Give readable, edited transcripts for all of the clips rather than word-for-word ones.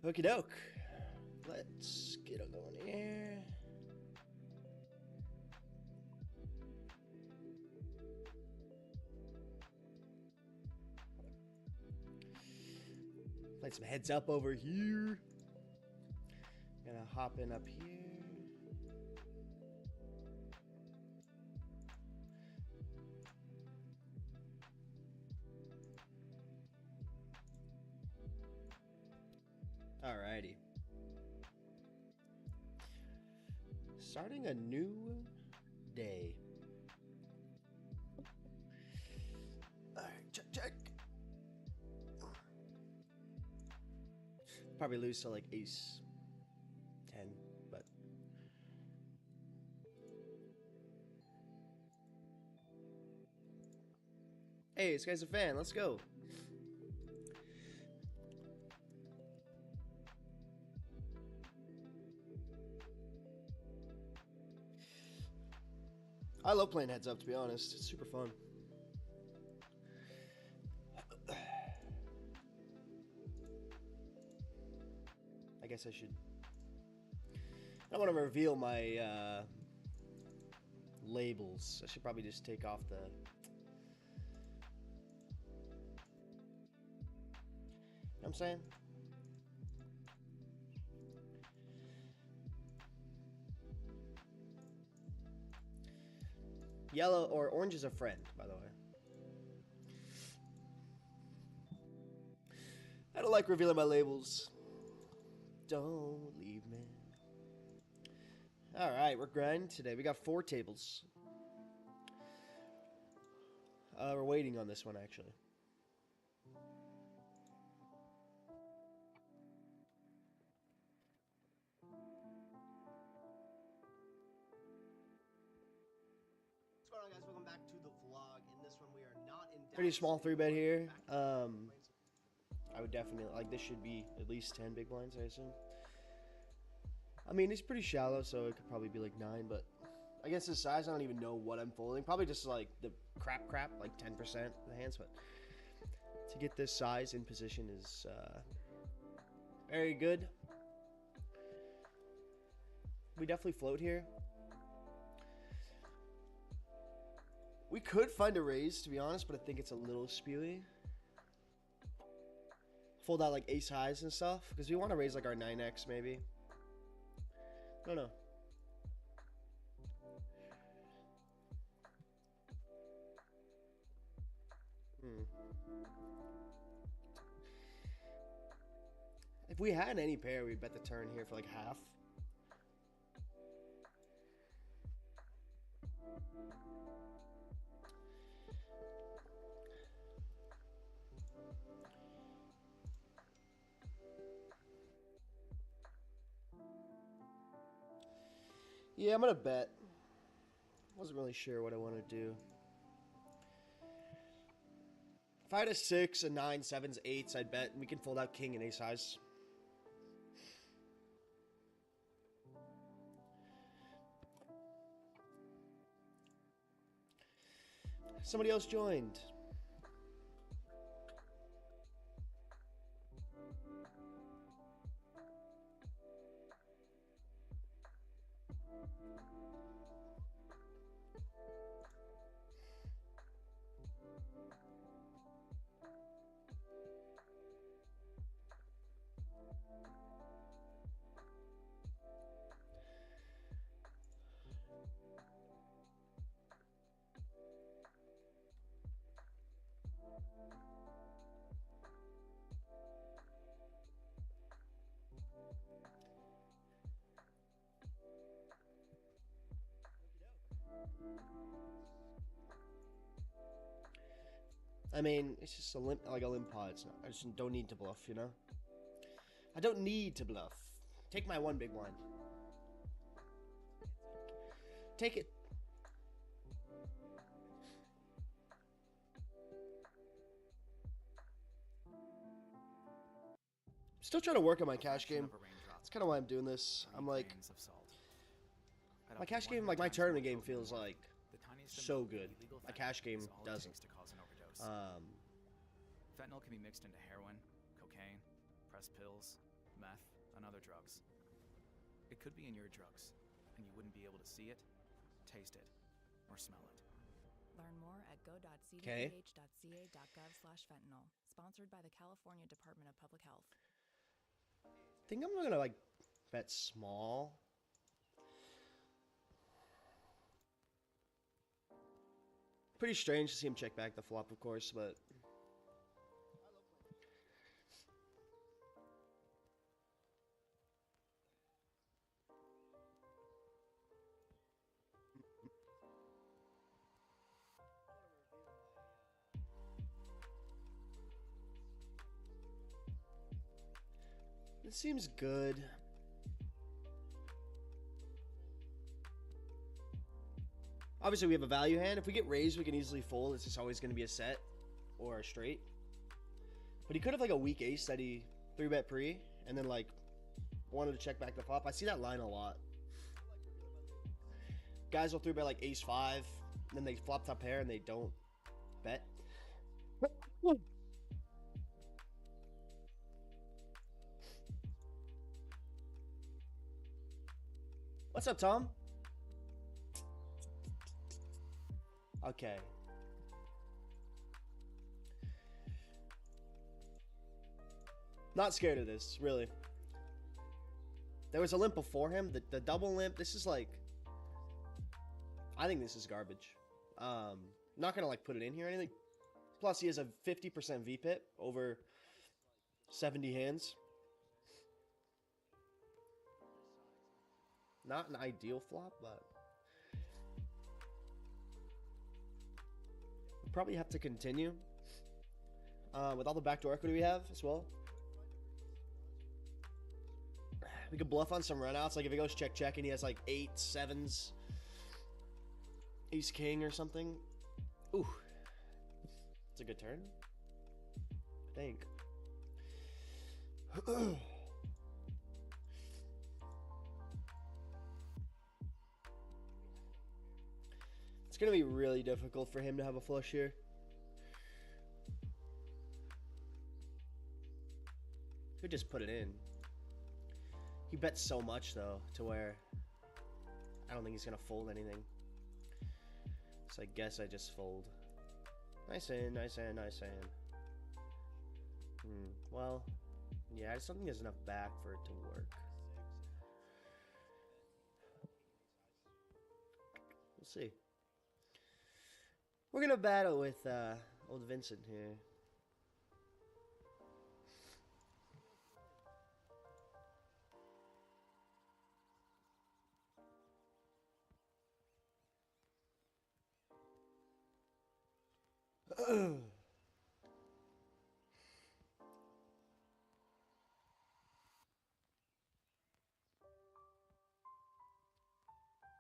Okie doke. Let's get it going here. Play some heads up over here. Gonna hop in up here. Alrighty. Starting a new day. Alright, check. Probably lose to like ace 10, but hey, this guy's a fan. Let's go. I love playing heads up, to be honest. It's super fun. I guess I should... I don't want to reveal my labels. I should probably just take off the... You know what I'm saying? Yellow or orange is a friend, by the way. I don't like revealing my labels. Don't leave me. Alright, we're grinding today. We got 4 tables. We're waiting on this one, actually. What's going on, guys? Welcome back to the vlog. In this one, we are not in... Pretty small 3-bet here. I would definitely, like, this should be at least 10 big blinds, I assume. I mean, it's pretty shallow, so it could probably be like 9, but I guess this size, I don't even know what I'm folding. Probably just like the crap, like 10% of the hands, but to get this size in position is very good. We definitely float here. We could find a raise, to be honest, but I think it's a little spewy. Fold out like ace highs and stuff, because we want to raise like our 9x maybe. No, no. If we had any pair, we'd bet the turn here for like half. Yeah, I'm gonna bet. Wasn't really sure what I want to do. If I had a 6, a 9, 7s, 8s, I'd bet we can fold out king and ace highs. Somebody else joined. I mean, it's just a limp pot. It's not, I just don't need to bluff, you know? I don't need to bluff. Take my 1 big blind. Take it. Still trying to work on my cash game. That's kind of why I'm doing this. I'm like, my cash game, like my tournament game feels like so good. My cash game doesn't. Fentanyl can be mixed into heroin, cocaine, pressed pills, meth, and other drugs. It could be in your drugs, and you wouldn't be able to see it, taste it, or smell it. Learn more at go.cdph.ca.gov/fentanyl. Sponsored by the California Department of Public Health. I think I'm gonna like bet small. Pretty strange to see him check back the flop, of course, but it seems good. Obviously, we have a value hand. If we get raised, we can easily fold. It's just always going to be a set or a straight. But he could have like a weak ace that he 3-bet pre and then like wanted to check back the flop. I see that line a lot. Guys will 3-bet like ace 5, and then they flop top pair and they don't bet. What's up, Tom? Okay. Not scared of this, really. There was a limp before him. The double limp, this is like... I think this is garbage. Not gonna like put it in here or anything. Plus, he has a 50% VPIP over 70 hands. Not an ideal flop, but... probably have to continue with all the backdoor equity we have as well. We could bluff on some runouts, like if he goes check check and he has like 8 7s, ace king or something. Ooh, it's a good turn, I think. It's gonna be really difficult for him to have a flush here. Could just put it in. He bets so much though, to where I don't think he's gonna fold anything. So I guess I just fold. Nice hand, nice hand, nice hand. Well, yeah, I just don't think there's enough back for it to work. We'll see. We're gonna battle with old Vincent here.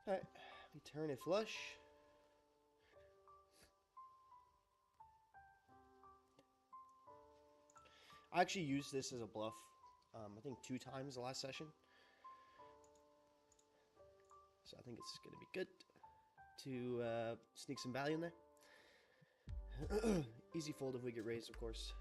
Alright, we turn it flush. I actually used this as a bluff, I think 2 times the last session. So I think it's going to be good to sneak some value in there. Easy fold if we get raised, of course.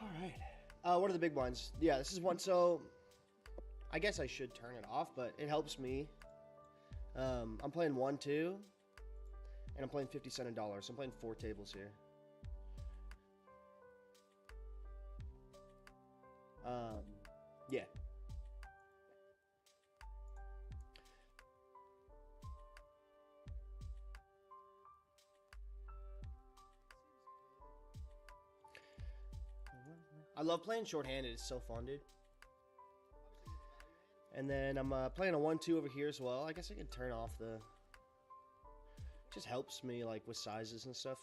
All right. What are the big blinds? Yeah, this is one. So I guess I should turn it off, but it helps me. I'm playing 1, 2, and I'm playing 50 cent and $1. So I'm playing 4 tables here. Yeah. I love playing shorthanded. It's so fun, dude. And then I'm playing a 1-2 over here as well. I guess I can turn off the... Just helps me like with sizes and stuff.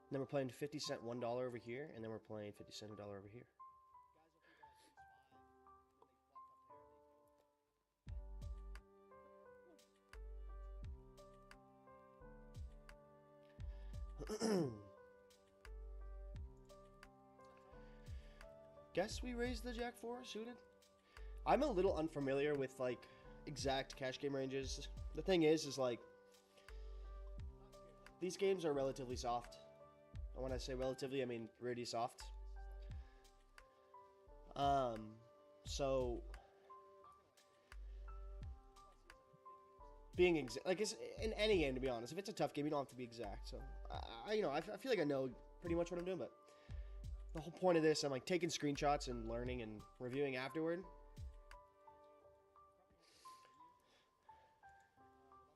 And then we're playing 50 cent $1 over here, and then we're playing 50 cent $1 over here. Guess we raised the Jack 4 suited. I'm a little unfamiliar with like exact cash game ranges. The thing is like these games are relatively soft. And when I say relatively, I mean pretty soft. So being like it's in any game, to be honest. If it's a tough game, you don't have to be exact. So I feel like I know pretty much what I'm doing, but the whole point of this, I'm like taking screenshots and learning and reviewing afterward.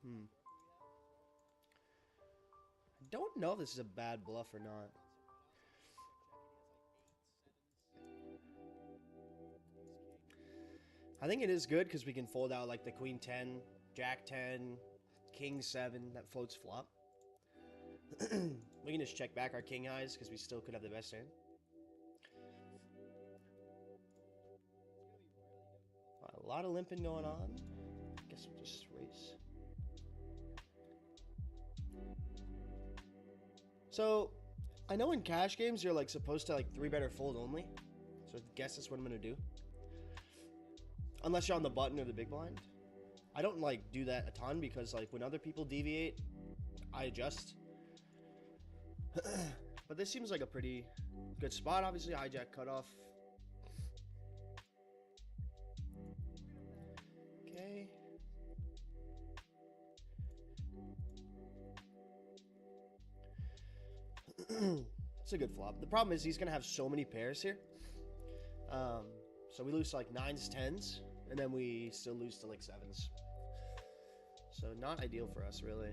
I don't know if this is a bad bluff or not. I think it is good because we can fold out like the Queen 10, Jack 10, King 7 that floats flop. We can just check back our King highs because we still could have the best hand. A lot of limping going on. Guess we'll just raise. So, I know in cash games you're like supposed to like 3-better fold only. So I guess that's what I'm gonna do. Unless you're on the button or the big blind. I don't like do that a ton because like when other people deviate, I adjust. But this seems like a pretty good spot. Obviously, hijack cutoff. Okay. It's a good flop. The problem is he's gonna have so many pairs here. So we lose to like 9s, 10s, and then we still lose to like 7s. So not ideal for us, really.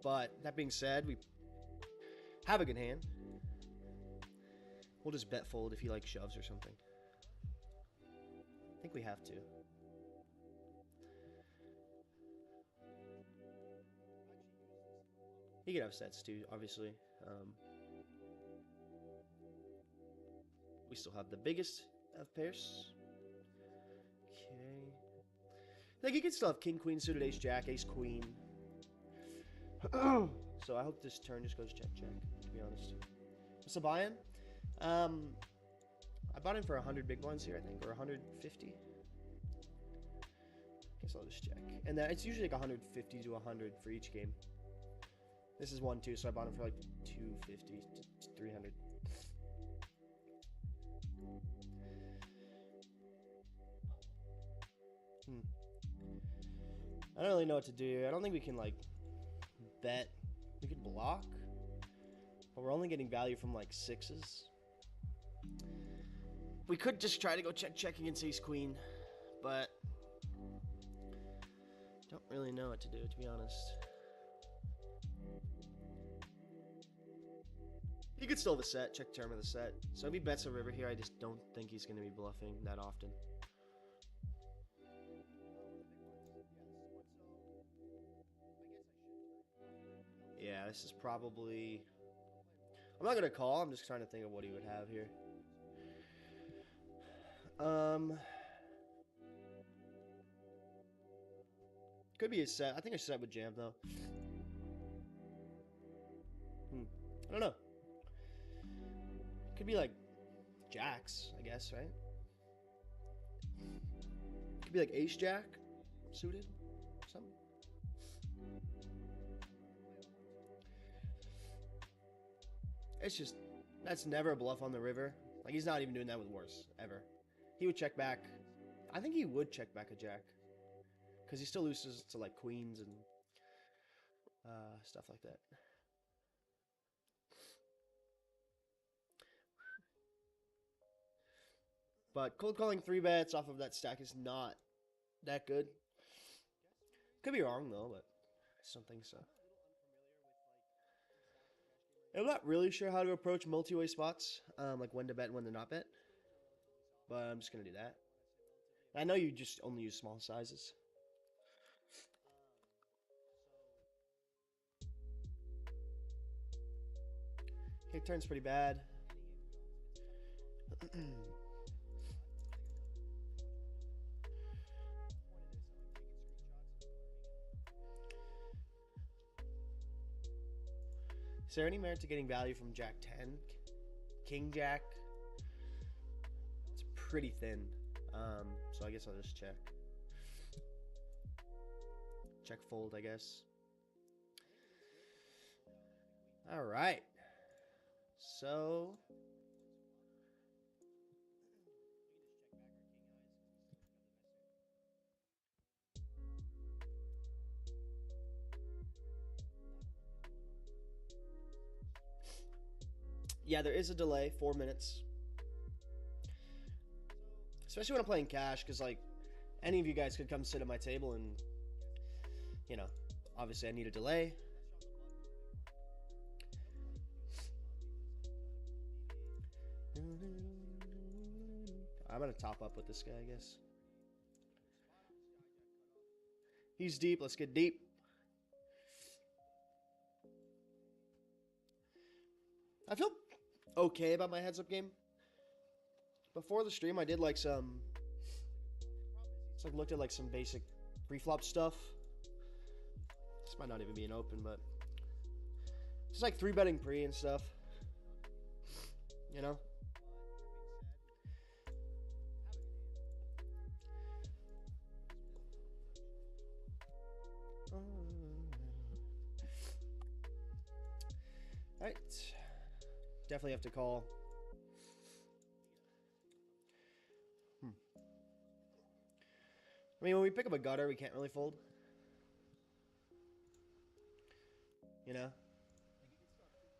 But that being said, we have a good hand. We'll just bet fold if he like shoves or something. I think we have to. He could have sets too, obviously. We still have the biggest of pairs. Okay. Like, he could still have king, queen, suited, ace, jack, ace, queen. So I hope this turn just goes check, check, to be honest. What's the buy-in? I bought in for 100 big blinds here, I think, or 150. Guess I'll just check. And then it's usually like 150 to 100 for each game. This is 1-2, so I bought him for like 250 to 300. I don't really know what to do. I don't think we can like bet. We could block, but we're only getting value from like 6s. We could just try to go check against ace queen, but don't really know what to do, to be honest. He could still have a set, check turn with a set. So if he bets a river here, I just don't think he's going to be bluffing that often. Yeah, this is probably... I'm not going to call, I'm just trying to think of what he would have here. Could be a set. I think a set would jam, though. I don't know. Could be like jacks, I guess, right? Could be like ace jack suited, something. It's just, that's never a bluff on the river. Like, he's not even doing that with worse, ever. He would check back. I think he would check back a jack. Because he still loses to, like, queens and stuff like that. But cold calling 3 bets off of that stack is not that good. Could be wrong, though, but I just don't think so. I'm not really sure how to approach multi-way spots, like when to bet and when to not bet. But I'm just going to do that. I know you just only use small sizes. Okay, turn's pretty bad. Is there any merit to getting value from Jack 10? King Jack? It's pretty thin. So I guess I'll just check. Check fold, I guess. All right. So yeah, there is a delay, 4 minutes. Especially when I'm playing cash, because like any of you guys could come sit at my table and, you know, obviously I need a delay. I'm gonna top up with this guy, I guess. He's deep. Let's get deep. I feel okay about my heads up game. Before the stream, I did like some. It's like looked at like some basic pre-flop stuff. This might not even be an open, but it's like 3-betting pre and stuff. You know. Alright. Definitely have to call. I mean, when we pick up a gutter, we can't really fold. You know?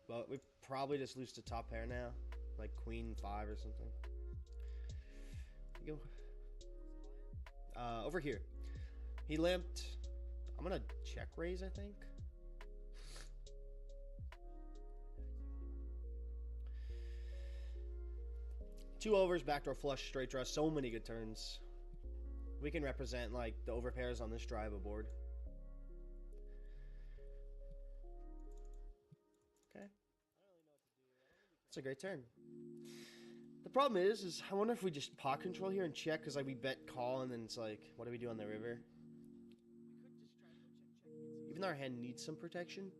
But we probably just lose to top pair now. Like queen 5 or something. Go. Over here. He limped. I'm gonna check raise, I think. Two overs, backdoor flush, straight draw. So many good turns. We can represent like the overpairs on this drive board. Okay. That's a great turn. The problem is I wonder if we just pot control here and check, because like we bet call and then it's like, what do we do on the river? Even though our hand needs some protection,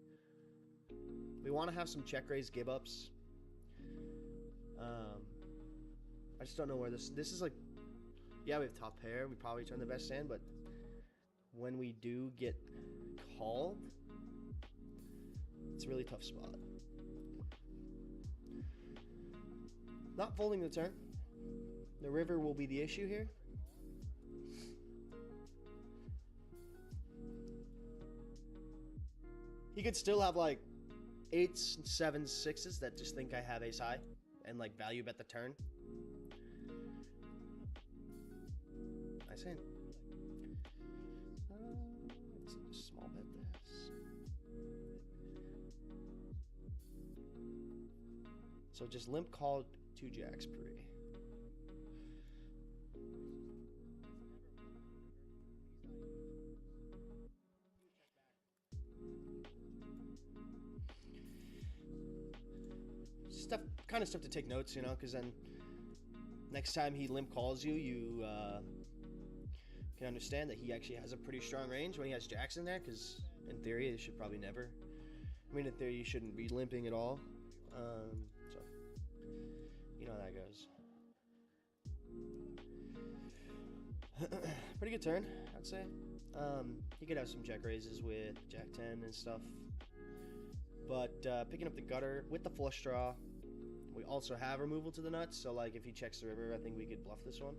we want to have some check raise give ups. I just don't know where this is like. Yeah, we have top pair. We probably turn the best hand, but when we do get called, it's a really tough spot. Not folding the turn. The river will be the issue here. He could still have like 8s, 7s, 6s that just think I have ace high and like value bet the turn. Nice hand. Let's just small bet this. So just limp call 2 jacks pre. Stuff, kind of stuff to take notes, you know, because then next time he limp calls you, you can understand that he actually has a pretty strong range when he has jacks in there, because in theory it should probably never. I mean, in theory you shouldn't be limping at all. So you know how that goes. Pretty good turn, I'd say. He could have some check raises with jack 10 and stuff, but picking up the gutter with the flush draw. We also have removal to the nuts, so like if he checks the river, I think we could bluff this one.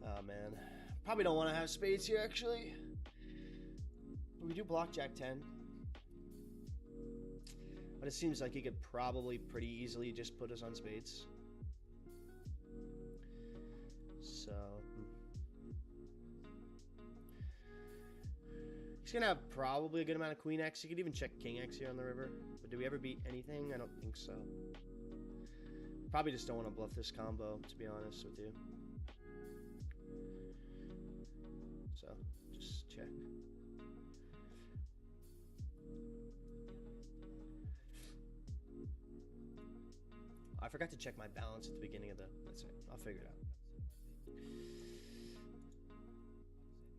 Oh man, probably don't want to have spades here actually. We do block jack 10, but it seems like he could probably pretty easily just put us on spades. So gonna have probably a good amount of Queen X. You could even check King X here on the river. But do we ever beat anything? I don't think so. Probably just don't want to bluff this combo, to be honest with you. So, just check. I forgot to check my balance at the beginning of the... That's it. I'll figure it out.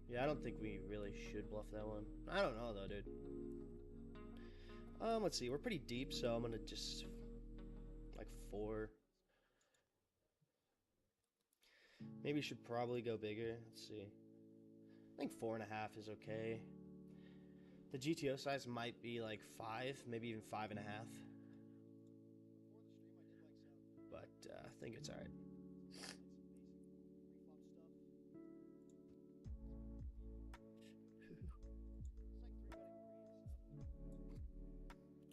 Yeah, I don't think we really should bluff that one. I don't know, though, dude. Let's see. We're pretty deep, so I'm going to just... Like 4. Maybe should probably go bigger. Let's see. I think 4.5 is okay. The GTO size might be like 5, maybe even 5.5. But I think it's alright.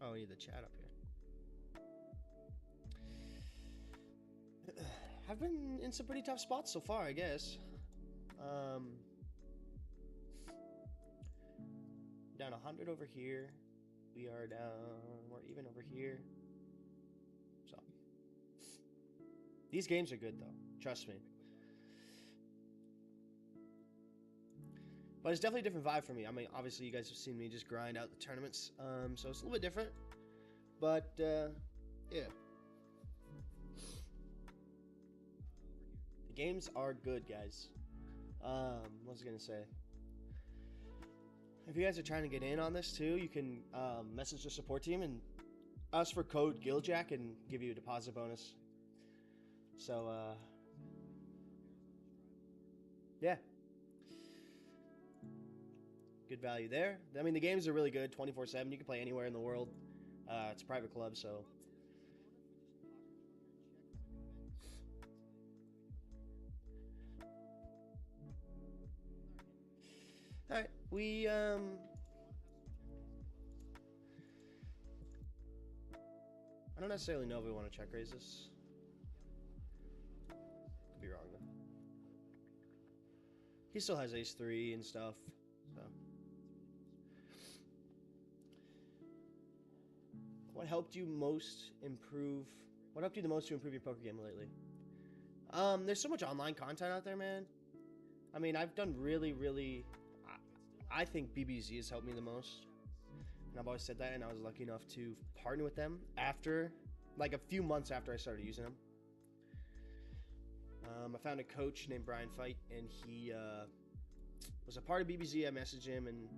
Oh, we need the chat up here. I've been in some pretty tough spots so far, I guess. Down 100 over here. We are down... We're even over here. So. These games are good, though. Trust me. But it's definitely a different vibe for me. I mean, obviously, you guys have seen me just grind out the tournaments. So it's a little bit different. But, yeah. The games are good, guys. What was I going to say? If you guys are trying to get in on this, too, you can message the support team and ask for code GILJACK and give you a deposit bonus. So, yeah. Good value there. I mean, the games are really good, 24/7. You can play anywhere in the world. It's a private club, so. All right, we I don't necessarily know if we want to check raise this. Could be wrong though. He still has ace-3 and stuff, so. What helped you most improve? What helped you the most to improve your poker game lately? There's so much online content out there, man. I mean, I've done really. I think BBZ has helped me the most, and I've always said that. And I was lucky enough to partner with them after, like a few months after I started using them. I found a coach named Brian Fight, and he was a part of BBZ. I messaged him and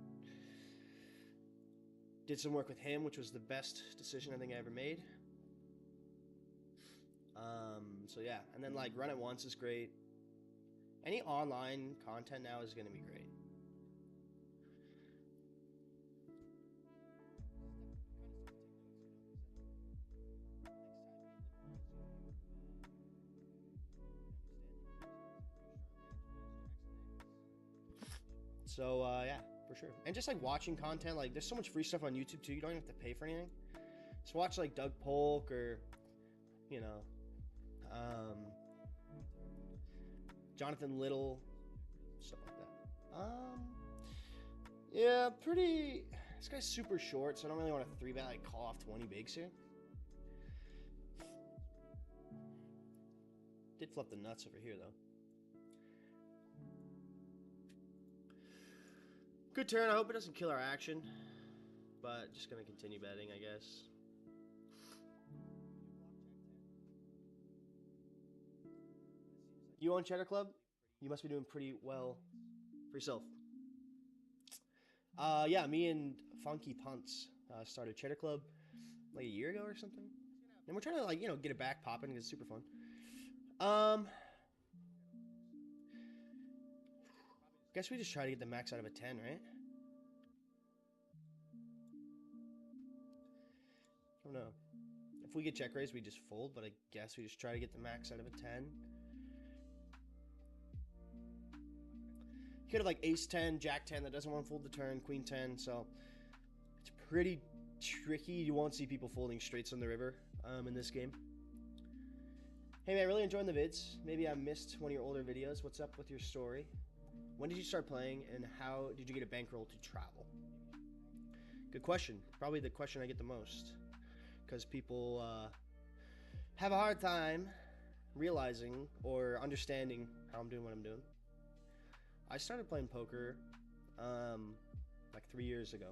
did some work with him, which was the best decision I think I ever made. So yeah, and then like Run It Once is great. Any online content now is going to be great. So, yeah, for sure. And just, like, watching content, like, there's so much free stuff on YouTube, too. You don't even have to pay for anything. Just watch, like, Doug Polk or, you know, Jonathan Little, stuff like that. Yeah, pretty... This guy's super short, so I don't really want to 3-bet, like, call off 20 bigs here. Did flip the nuts over here, though. Good turn. I hope it doesn't kill our action. But just going to continue betting, I guess. You own Cheddar Club? You must be doing pretty well for yourself. Yeah, me and Funky Punts started Cheddar Club like a year ago or something. And we're trying to, like, you know, get it back popping because it's super fun. Guess we just try to get the max out of a 10, right? I don't know. If we get check raise, we just fold, but I guess we just try to get the max out of a 10. You could have like ace 10, jack 10 that doesn't want to fold the turn, queen 10, so it's pretty tricky. You won't see people folding straights on the river in this game. Hey man, really enjoying the vids. Maybe I missed one of your older videos. What's up with your story? When did you start playing, and how did you get a bankroll to travel? Good question. Probably the question I get the most, because people have a hard time realizing or understanding how I'm doing what I'm doing. I started playing poker like 3 years ago.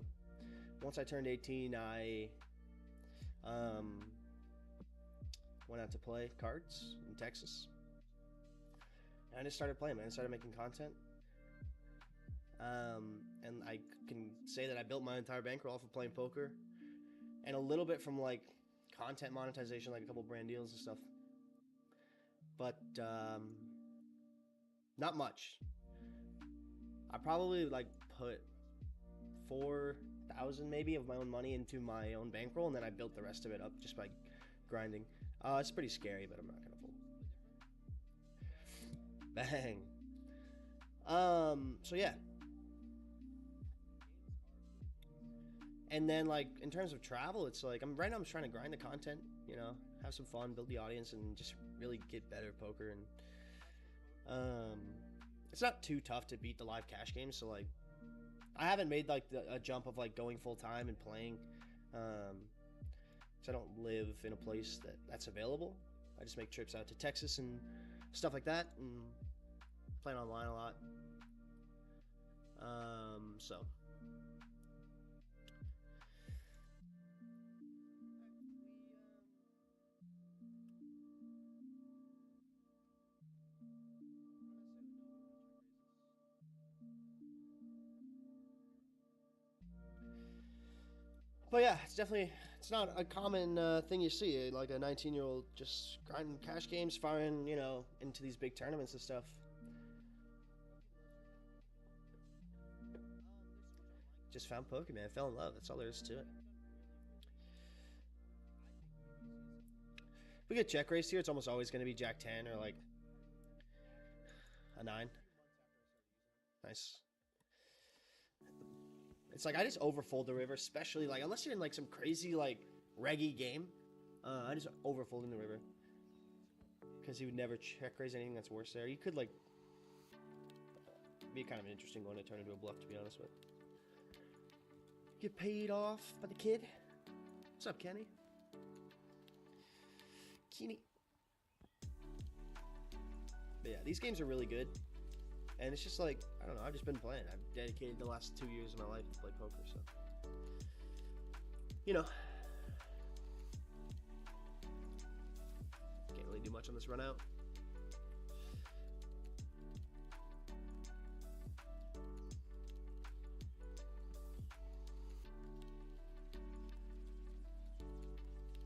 Once I turned 18, I went out to play cards in Texas. And I just started playing, man. I started making content. And I can say that I built my entire bankroll off of playing poker. And a little bit from like content monetization, like a couple brand deals and stuff. But not much. I probably like put 4,000 maybe of my own money into my own bankroll, and then I built the rest of it up just by grinding. It's pretty scary, but I'm not gonna fool. Bang. So yeah. And then like in terms of travel, it's like right now I'm just trying to grind the content, you know, have some fun, build the audience, and just really get better at poker. And it's not too tough to beat the live cash games, so like I haven't made like a jump of like going full time and playing, so I don't live in a place that's available. I just make trips out to Texas and stuff like that, and playing online a lot. So but yeah, it's not a common thing you see, like a 19-year-old just grinding cash games, firing, you know, into these big tournaments and stuff. Just found poker, man. Fell in love. That's all there is to it. If we get check raised here, it's almost always going to be Jack 10 or like a 9. Nice. It's like I just overfold the river, especially like unless you're in like some crazy like reggae game. I just overfold in the river because he would never check raise anything that's worse there. You could like be kind of an interesting one to turn into a bluff, to be honest with. Get paid off by the kid. What's up, Kenny? Kenny. But yeah, these games are really good. And it's just like, I don't know, I've just been playing. I've dedicated the last 2 years of my life to play poker, so. You know. Can't really do much on this run out.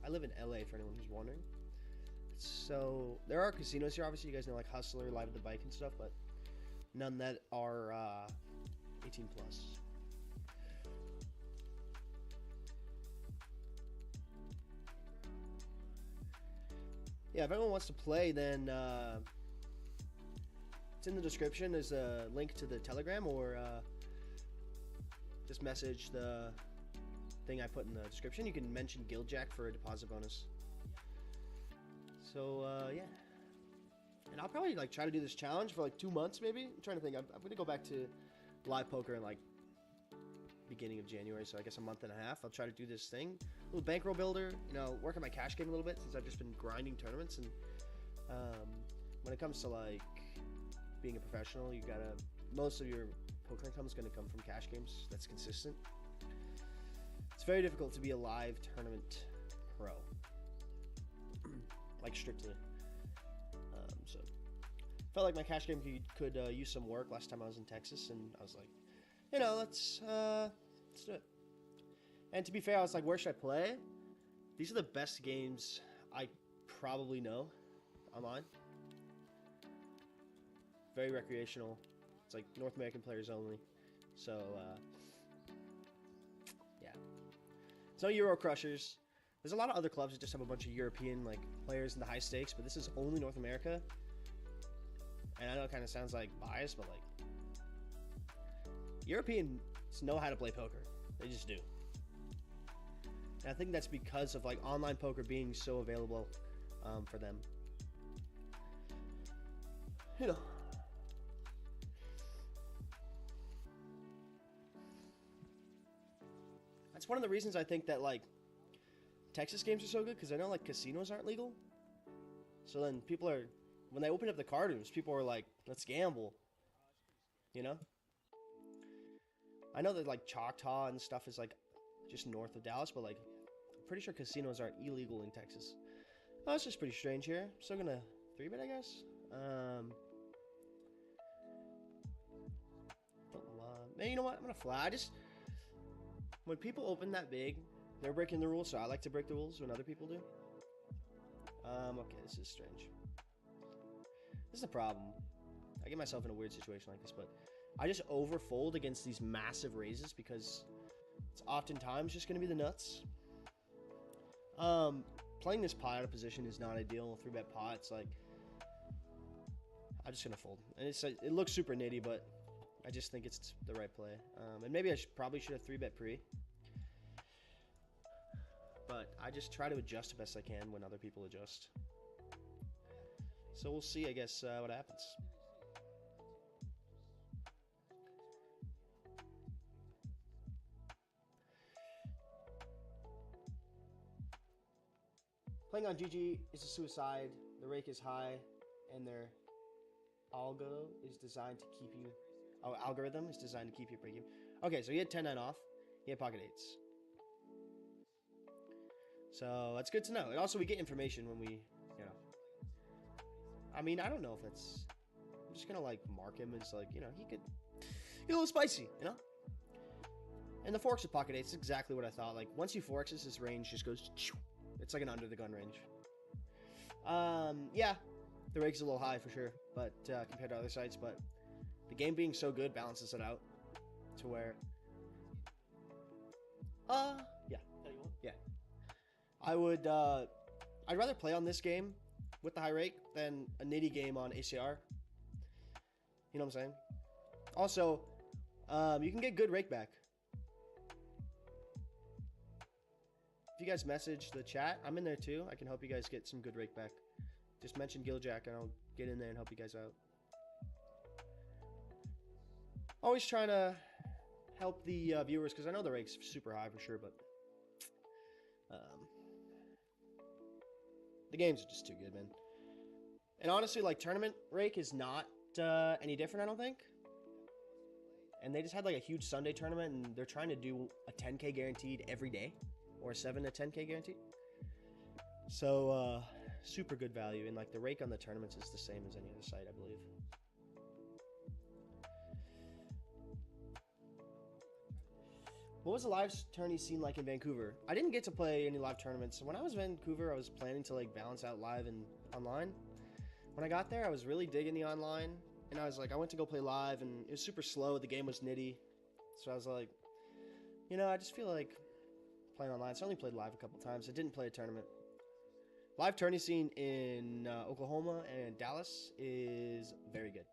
I live in LA, for anyone who's wondering. So, there are casinos here, obviously. You guys know, like Hustler, Live at the Bike and stuff, but none that are 18 plus. Yeah, if anyone wants to play, then it's in the description. There's a link to the Telegram, or just message the thing I put in the description. You can mention Guildjack for a deposit bonus. So yeah, and I'll probably like try to do this challenge for like 2 months maybe. I'm trying to think. I'm gonna go back to live poker in like beginning of January, so I guess a month and a half. I'll try to do this thing, little bankroll builder, you know, work on my cash game a little bit since I've just been grinding tournaments. And when it comes to like being a professional, you gotta, most of your poker income is gonna come from cash games. That's consistent. It's very difficult to be a live tournament pro, like strictly. So felt like my cash game could use some work last time I was in Texas, and I was like, you know, let's do it. And to be fair, I was like, where should I play? These are the best games I probably know online. Very recreational. It's like North American players only. So yeah, it's no Euro Crushers. There's a lot of other clubs that just have a bunch of European like players in the high stakes, but this is only North America. And I know it kind of sounds like biased, but like Europeans know how to play poker. They just do. And I think that's because of like online poker being so available for them. You know. That's It's one of the reasons I think that like Texas games are so good, because I know like casinos aren't legal. So then people are, when they open up the card rooms, people are like, let's gamble. You know? I know that like Choctaw and stuff is like just north of Dallas, but like I'm pretty sure casinos aren't illegal in Texas. Oh, that's just pretty strange here. So I'm gonna 3-bet, I guess. Man, you know what? I'm gonna fly. I just, when people open that big, they're breaking the rules, so I like to break the rules when other people do. Okay, this is strange. This is a problem. I get myself in a weird situation like this, but I just overfold against these massive raises because it's oftentimes just going to be the nuts. Playing this pot out of position is not ideal. 3-bet pot, it's like, I'm just going to fold. And it looks super nitty, but I just think it's the right play. And maybe I probably should have 3-bet pre. But I just try to adjust the best I can when other people adjust. So we'll see, I guess, what happens. Playing on GG is a suicide. The rake is high, and their algo is designed to keep you... Oh, algorithm is designed to keep you breaking. Okay, so he had 10-9 off. He had pocket 8s. So that's good to know. And also we get information when we, you know. I mean, I don't know if it's... I'm just going to, like, mark him as, like, you know, he could... He's a little spicy, you know? And the forks with pocket 8s is exactly what I thought. Like, once he forks his range just goes... It's like an under-the-gun range. Yeah. The rake's a little high for sure, but compared to other sites. But the game being so good balances it out to where... Yeah. Yeah. I would, I'd rather play on this game with the high rake than a nitty game on ACR. You know what I'm saying? Also, you can get good rake back. If you guys message the chat, I'm in there too. I can help you guys get some good rake back. Just mention Giljack and I'll get in there and help you guys out. Always trying to help the viewers, because I know the rake's super high for sure, but the games are just too good, man. And honestly, like, tournament rake is not any different, I don't think. And they just had like a huge Sunday tournament, and they're trying to do a 10K guaranteed every day, or 7 to 10K guaranteed. So super good value, and like the rake on the tournaments is the same as any other site, I believe. What was the live tourney scene like in Vancouver? I didn't get to play any live tournaments. When I was in Vancouver, I was planning to like balance out live and online. When I got there, I was really digging the online, and I was like, I went to go play live, and it was super slow. The game was nitty, so I was like, you know, I just feel like playing online. So I only played live a couple times. I didn't play a tournament. Live tourney scene in Oklahoma and Dallas is very good.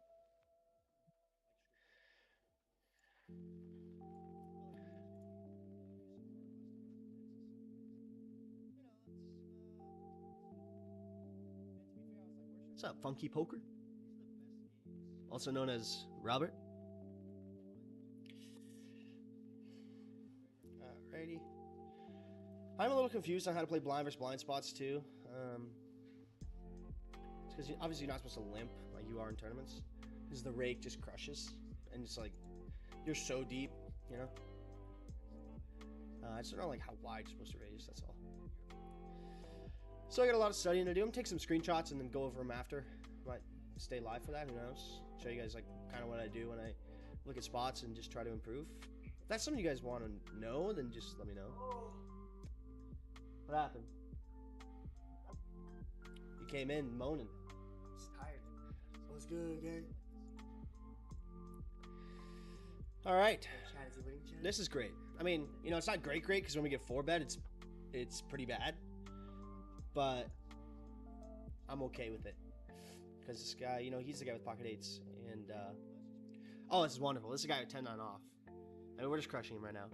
What's up, Funky Poker? Also known as Robert. Alrighty. I'm a little confused on how to play blind versus blind spots too. It's because obviously you're not supposed to limp like you are in tournaments. Because the rake just crushes. And it's like, you're so deep, you know? I just don't know like how wide you're supposed to raise, that's all. So I got a lot of studying to do. I'm gonna take some screenshots and then go over them after. Might stay live for that, who knows? Show you guys like kind of what I do when I look at spots and just try to improve. If that's something you guys want to know, then just let me know. What happened? You came in moaning. Just tired. What's good, gang? All right. Chat, is he winning, chat? This is great. I mean, you know, it's not great because when we get 4-bet, it's pretty bad. But I'm okay with it. Because this guy, you know, he's the guy with pocket 8s. And, oh, this is wonderful. This is a guy with 10-9 off. I mean, we're just crushing him right now.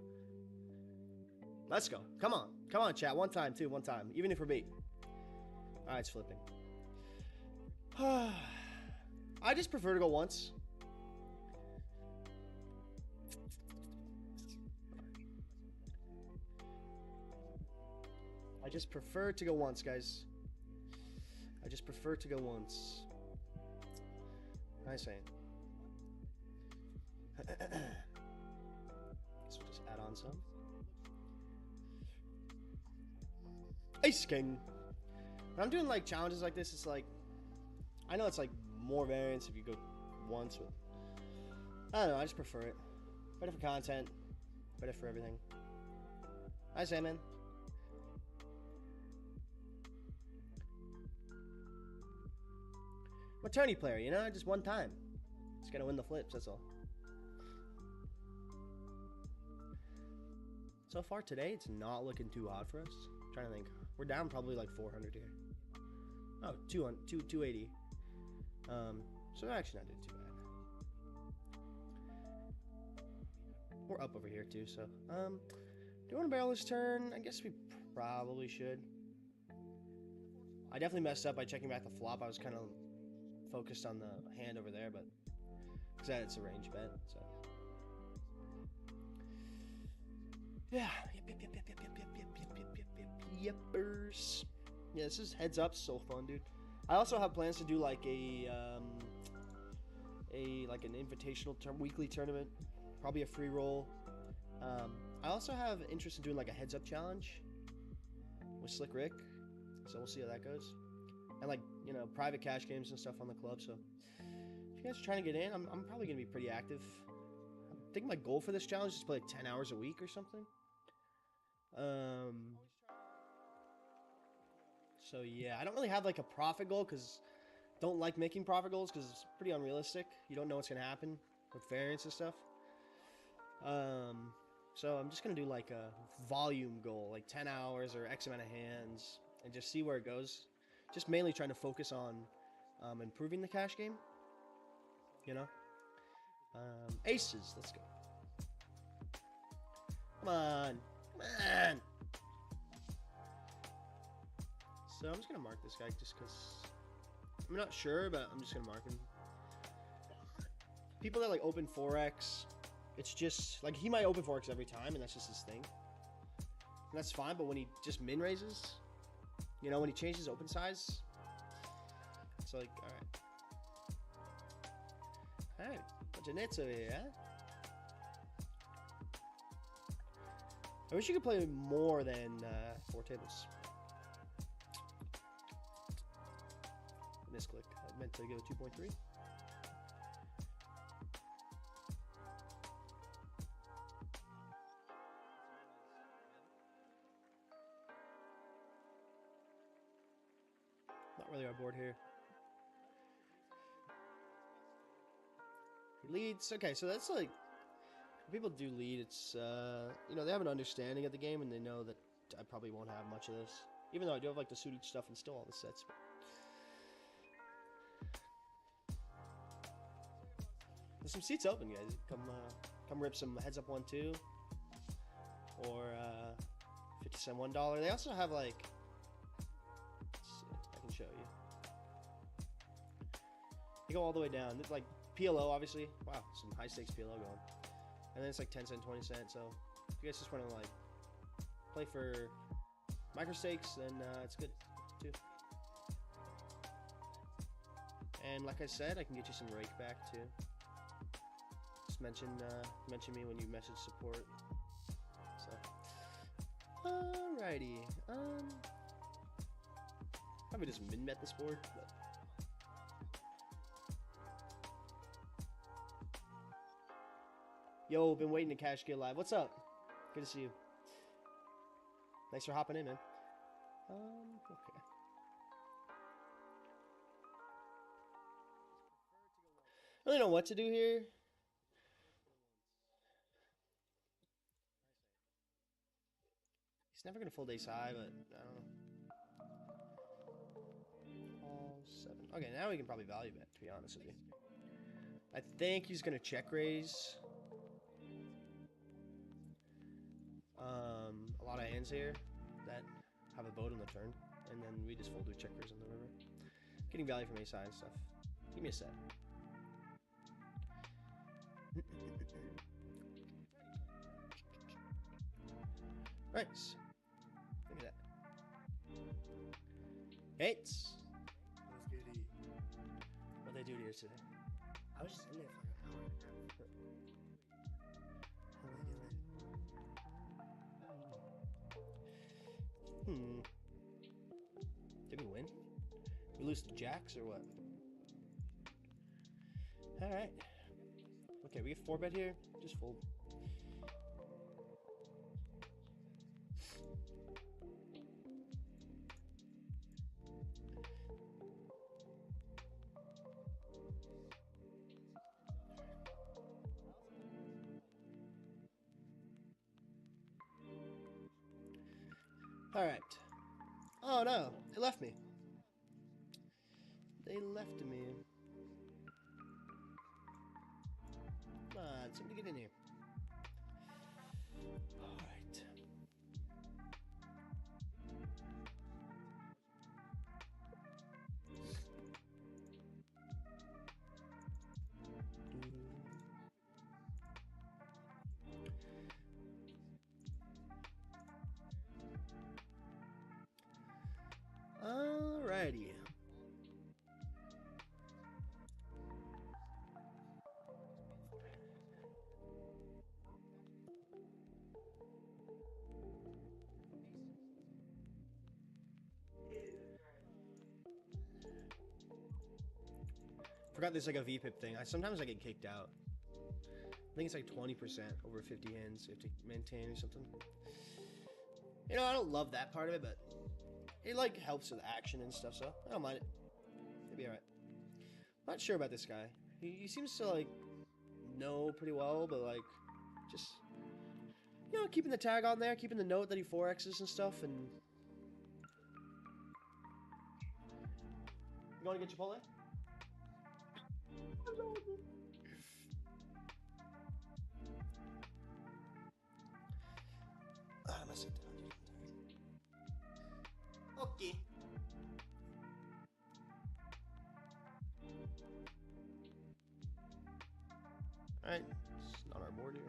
Let's go. Come on. Come on, chat. One time, too. One time. Even if we're beat. All right, it's flipping. I just prefer to go once. just prefer to go once, guys. I just prefer to go once. Nice saying. Guess we'll just add on some. Ice King. When I'm doing like challenges like this, it's like, I know it's like more variance if you go once with, I don't know, I just prefer it. Better for content, better for everything. Nice saying, man. I'm a tourney player, you know, just one time. Just gotta win the flips, that's all. So far today, it's not looking too hot for us. I'm trying to think. We're down probably like 400 here. Oh, 280. So we're actually not doing too bad. We're up over here too, so. Do you want to barrel this turn? I guess we probably should. I definitely messed up by checking back the flop. I was kind of focused on the hand over there, but because it's a range bet, so. Yeah. Yepers. Yeah, this is heads up. So fun, dude. I also have plans to do like an invitational weekly tournament, probably a free roll. I also have interest in doing like a heads up challenge with Slick Rick, so we'll see how that goes. And like, you know, private cash games and stuff on the club. So if you guys are trying to get in, I'm probably gonna be pretty active. I think my goal for this challenge is to play like 10 hours a week or something. So yeah, I don't really have like a profit goal because don't like making profit goals because it's pretty unrealistic. You don't know what's gonna happen with variance and stuff. So I'm just gonna do like a volume goal, like 10 hours or X amount of hands, and just see where it goes. Just mainly trying to focus on improving the cash game. You know, aces. Let's go. Come on, come on. So I'm just gonna mark this guy just because I'm not sure, but I'm just gonna mark him. People that like open 4x, it's just like he might open 4x every time, and that's just his thing. And that's fine, but when he just min raises, you know, when he changes open size, it's like, alright, bunch of nits over here, huh? I wish you could play more than 4 tables. Misclick. I meant to give it 2.3. Not really our board here. He leads. Okay, so that's like when people do lead. It's you know, they have an understanding of the game and they know that I probably won't have much of this, even though I do have like the suited stuff and still all the sets. But there's some seats open, guys. Come rip some heads up 1-2 or 50 cent $1. They also have like, let's see, I can show you. They go all the way down. It's like PLO, obviously. Wow, some high stakes PLO going. And then it's like 10 cent, 20 cent. So if you guys just want to like play for micro stakes, then it's good too. And like I said, I can get you some rake back too. Mention me when you message support. So, alrighty. Probably just min-bet this board, but yo, been waiting to cash get live. What's up? Good to see you. Thanks for hopping in, man. Okay. I don't really know what to do here. He's never gonna fold ace high, but I don't know. All 7. Okay, now we can probably value bet, to be honest with you. I think he's gonna check raise. A lot of hands here that have a boat on the turn, and then we just fold with check raise on the river. Getting value from ace high and stuff. Give me a set. Right. Look at that. Hates. What's good, E? What they do to you today? I was just in there for like an hour and a half. How am I doing? Did we win? We lose to Jacks or what? Alright. Okay, we get 4-bet here. Just fold. Alright. Oh no, they left me. They left me. Come on, somebody get in here. Alright. Alrighty. Forgot there's like a VPIP thing. Sometimes I get kicked out. I think it's like 20% over 50 hands you have to maintain or something. You know, I don't love that part of it, but it like helps with action and stuff, so I don't mind it. It'll be alright. Not sure about this guy. He seems to like know pretty well, but like just, you know, keeping the tag on there, keeping the note that he 4Xs and stuff, and you going to get Chipotle? I'm gonna sit down, dude. Okay. Alright, it's not our board here.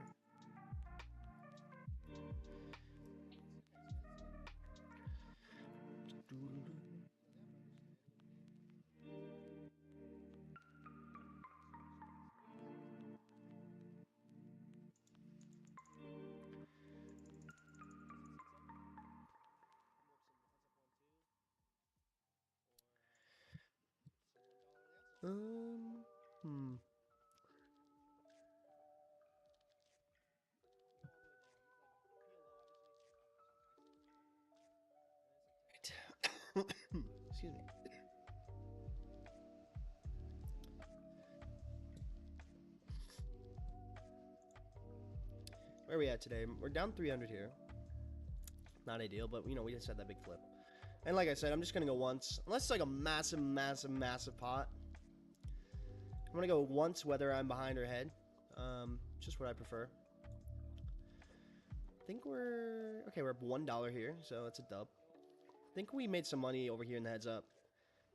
Hmm. Excuse me. Where are we at today? We're down 300 here. Not ideal, but you know, we just had that big flip. And like I said, I'm just gonna go once. Unless it's like a massive, massive, massive pot. I'm gonna go once whether I'm behind or ahead. Just what I prefer. I think we're... Okay, we're up $1 here, so it's a dub. I think we made some money over here in the heads up.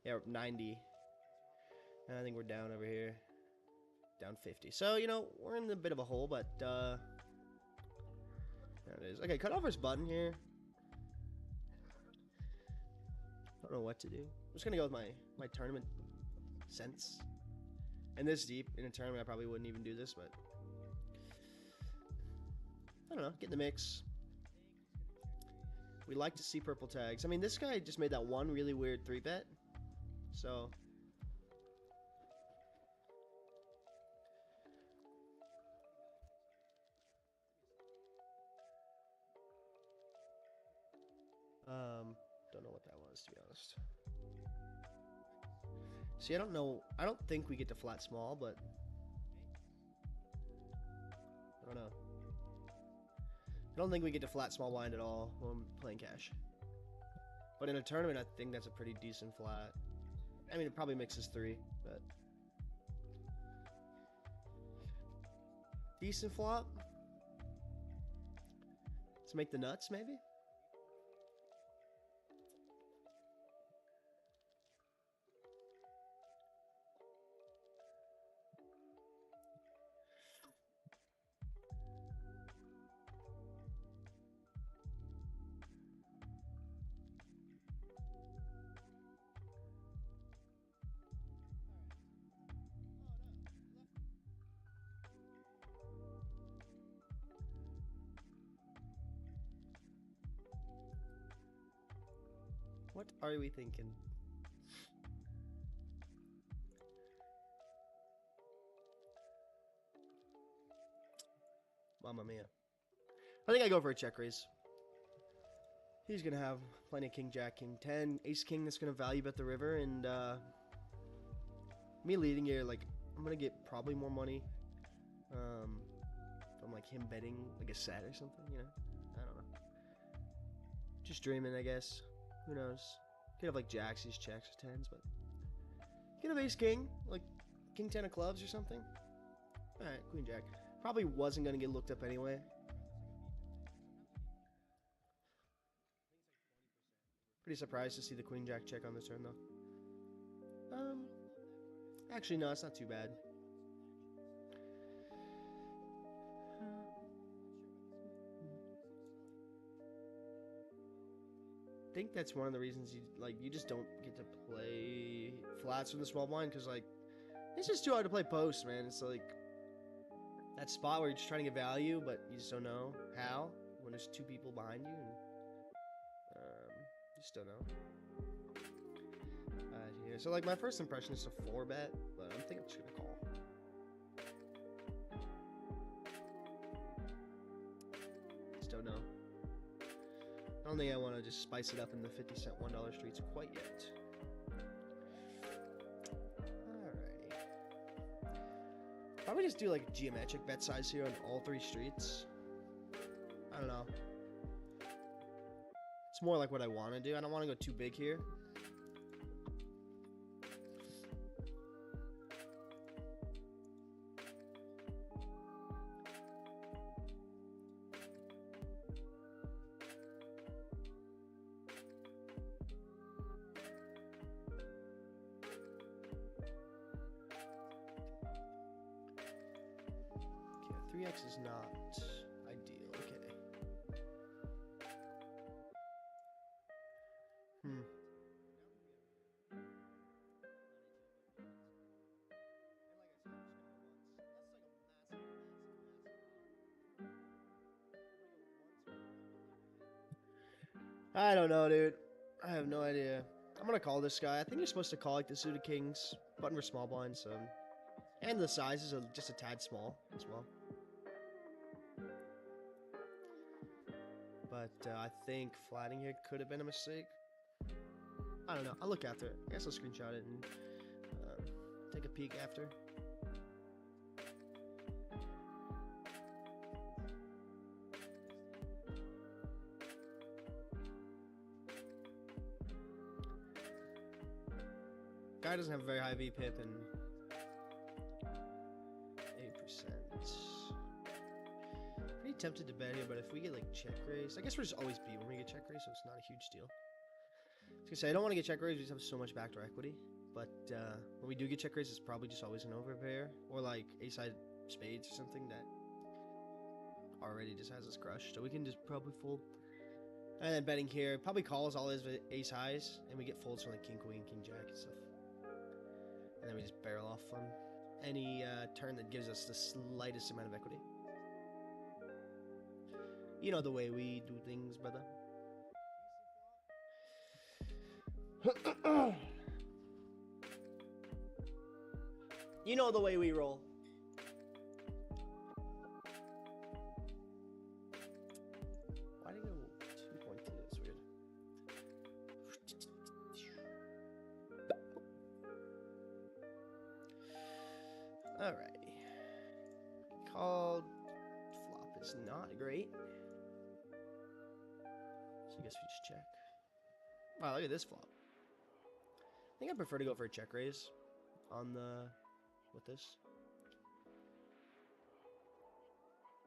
Yeah, we're up 90. And I think we're down over here. Down 50. So, you know, we're in a bit of a hole, but, there it is. Okay, cutoffers button here. I don't know what to do. I'm just gonna go with my tournament sense. And this deep in a tournament, I probably wouldn't even do this, but I don't know. Get in the mix. We like to see purple tags. I mean, this guy just made that one really weird 3-bet. So don't know what that was, to be honest. See, I don't know. I don't think we get to flat small, but I don't know. I don't think we get to flat small blind at all when I'm playing cash. But in a tournament, I think that's a pretty decent flat. I mean, it probably mixes 3, but decent flop. Let's make the nuts, maybe. What are we thinking? Mamma mia. I think I go for a check raise. He's gonna have plenty of king, jack, king 10, ace, king that's gonna value bet the river, and me leading here, like, I'm gonna get probably more money from like him betting like a set or something, you know? I don't know. Just dreaming, I guess. Who knows? Could have like jacks, these checks, tens, but could have ace, king, like king 10 of clubs or something. All right, queen, jack. Probably wasn't gonna get looked up anyway. Pretty surprised to see the queen jack check on this turn though. Actually no, it's not too bad. I think that's one of the reasons you just don't get to play flats from the small blind, because like it's just too hard to play post, man. It's like that spot where you're just trying to get value, but you just don't know how when there's two people behind you, and you just don't know. Here, so like my first impression is a 4-bet, but I'm thinking I'm just gonna call. Just don't know. I don't think I want to just spice it up in the 50-cent $1 streets quite yet. Alrighty. Probably just do like a geometric bet size here on all 3 streets. I don't know. It's more like what I want to do. I don't want to go too big here. Okay, 3x is not ideal. Okay. I don't know, dude. I have no idea. I'm gonna call this guy. I think you're supposed to call like the suited kings, button for small blind, so. And the size is just a tad small as well. But I think flatting here could have been a mistake. I don't know. I'll look after it. I guess I'll screenshot it and take a peek after. Guy doesn't have a very high VPIP and 8%. Pretty tempted to bet here, but if we get like check raise, I guess we're just always beat when we get check raise, so it's not a huge deal. I was gonna say I don't want to get check raise. We just have so much backdoor equity, but when we do get check raise, it's probably just always an overpair or like ace-side spades or something that already just has us crushed. So we can just probably fold. And then betting here probably calls all his ace highs, and we get folds from like king queen, king jack, and stuff. And then we just barrel off on any turn that gives us the slightest amount of equity. You know the way we do things, brother. You know the way we roll. Why did it go 2.2? That's weird. Alrighty. Called. Flop is not great. So I guess we just check. Wow, look at this flop. I think I prefer to go for a check raise on the with this.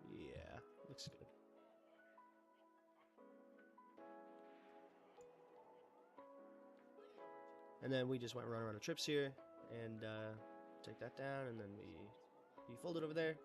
Yeah, looks good. And then we just went run around of trips here and take that down, and then we fold it over there.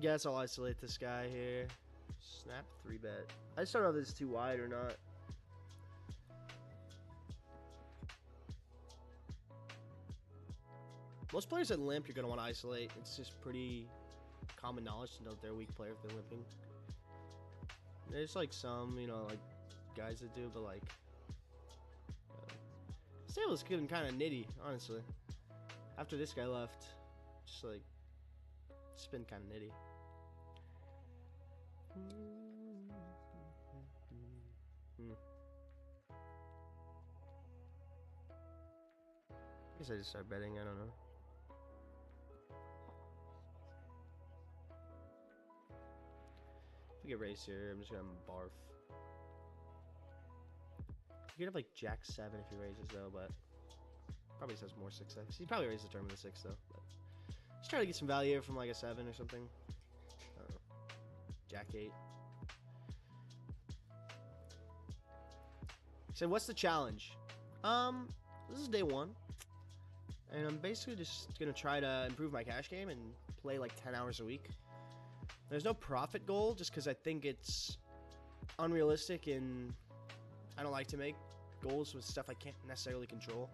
guess I'll isolate this guy here. Snap 3-bet. I just don't know if this is too wide or not. Most players that limp, you're going to want to isolate. It's just pretty common knowledge to know that they're a weak player if they're limping. There's like some, you know, like guys that do, but like this table is getting kind of nitty, honestly. After this guy left, just like it's been kind of nitty. I guess I just start betting. I don't know. If we get raised here, I'm just gonna barf. You could have like Jack 7 if he raises though, but probably has more 6x. He probably raises the turn with a 6 though. But just try to get some value from like a 7 or something. I don't know. Jack 8. So what's the challenge? This is day 1. And I'm basically just gonna try to improve my cash game and play like 10 hours a week. There's no profit goal just because I think it's unrealistic and I don't like to make goals with stuff I can't necessarily control.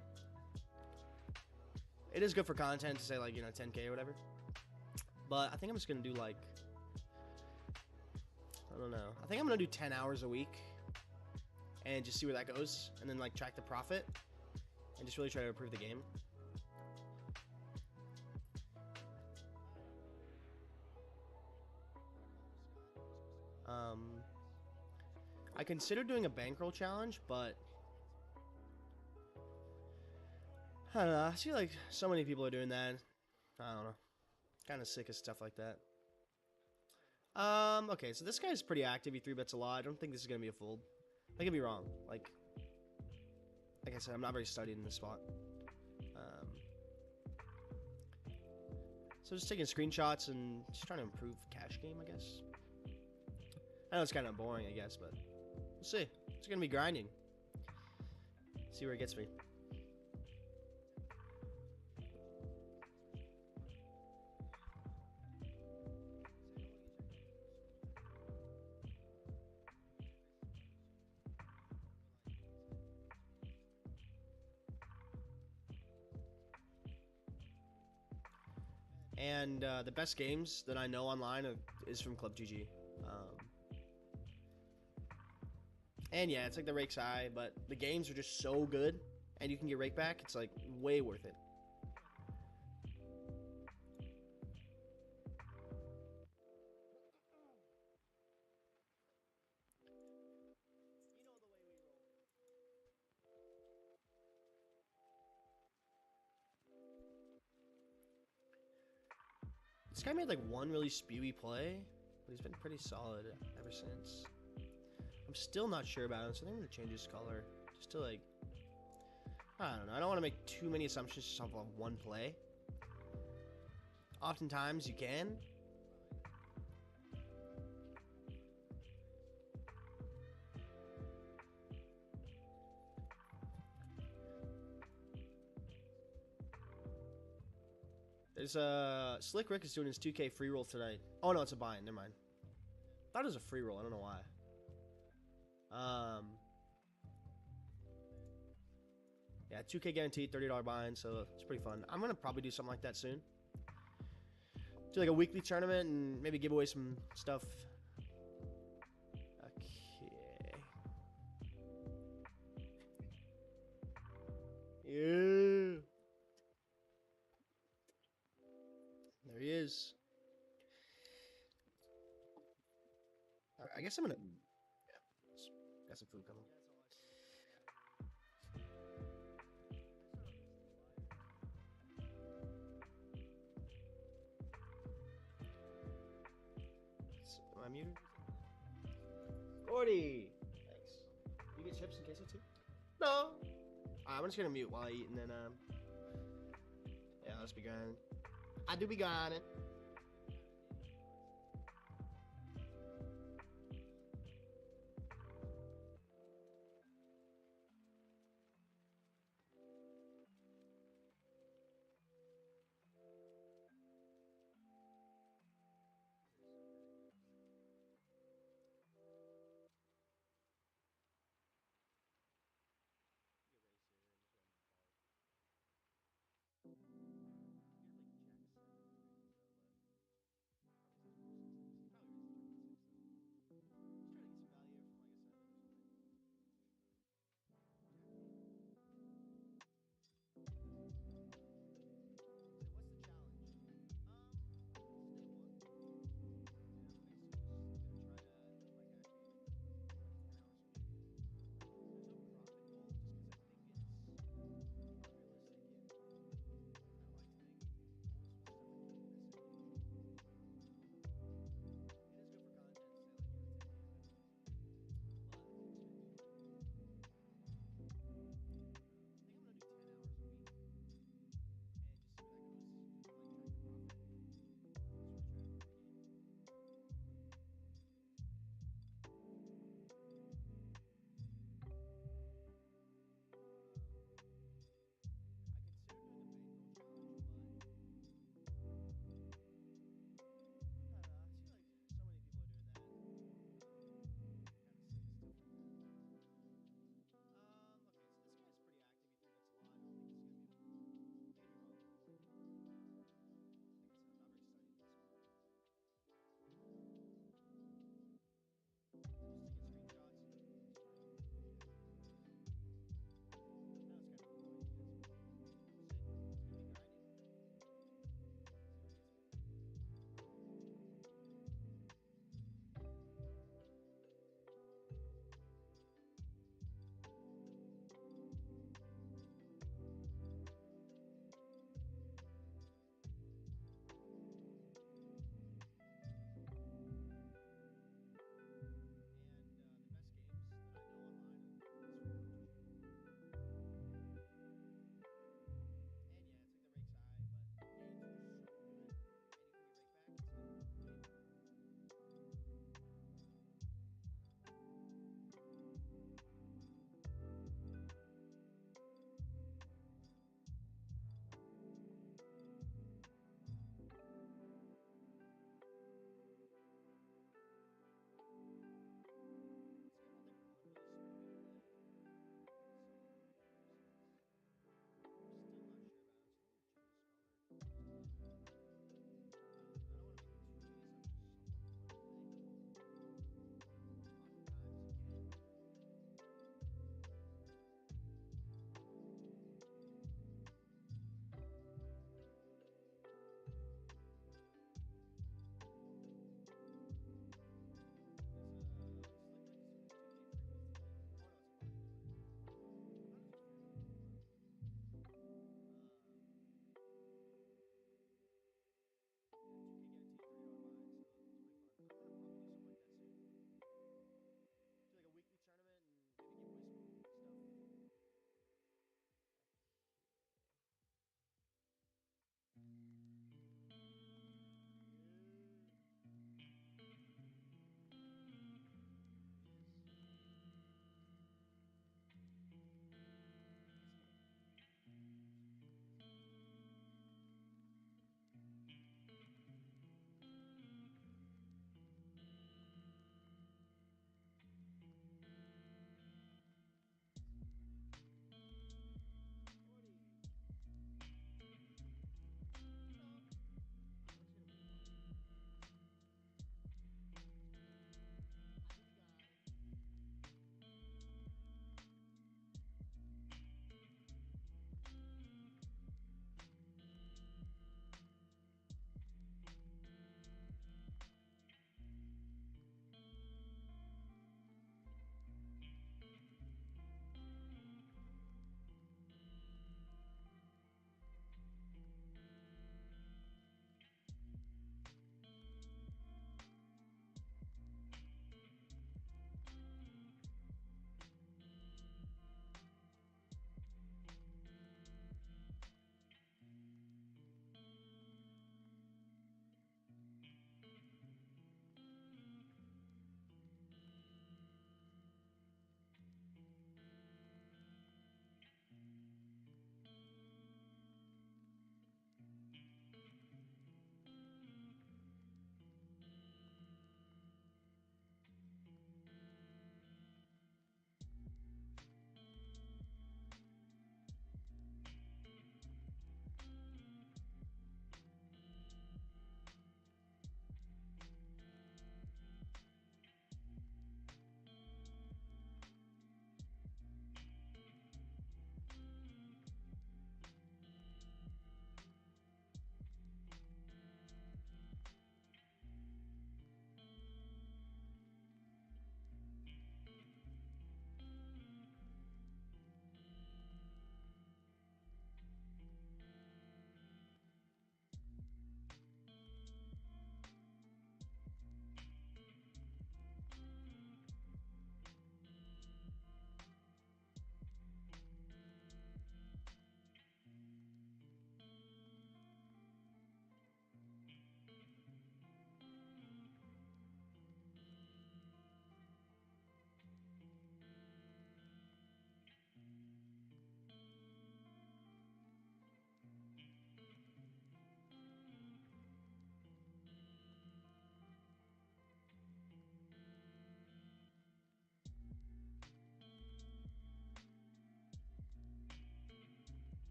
It is good for content to say like, you know, 10K or whatever. But I think I'm just going to do like, I don't know. I think I'm going to do 10 hours a week and just see where that goes. And then like track the profit and just really try to improve the game. I considered doing a bankroll challenge, but I don't know. I see like so many people are doing that. I don't know. Kind of sick of stuff like that. Okay, so this guy's pretty active. He 3-bets a lot. I don't think this is gonna be a fold. I could be wrong. Like I said, I'm not very studied in this spot. So just taking screenshots and just trying to improve cash game, I guess. I know it's kind of boring, I guess, but we'll see. It's gonna be grinding. See where it gets me. And the best games that I know online is from Club GG. And yeah, it's like the rake's high, but the games are just so good, and you can get rake back. It's like way worth it. This guy made like one really spewy play, but he's been pretty solid ever since. I'm still not sure about him, so I think I'm gonna change his color just to like, I don't know. I don't want to make too many assumptions just off of one play. Oftentimes you can. There's Slick Rick is doing his 2K free roll tonight. Oh no, it's a buy-in. Never mind. Thought it was a free roll. I don't know why. Yeah, 2K guaranteed, $30 buy-in, so it's pretty fun. I'm gonna probably do something like that soon. Do like a weekly tournament and maybe give away some stuff. Okay. Yeah. There he is. Alright, I guess I'm gonna. Yeah, got some food coming. Am I muted? Gordy! Thanks. You get chips in queso too? No! I'm just gonna mute while I eat and then, yeah, let's be grinding. I do be grinding.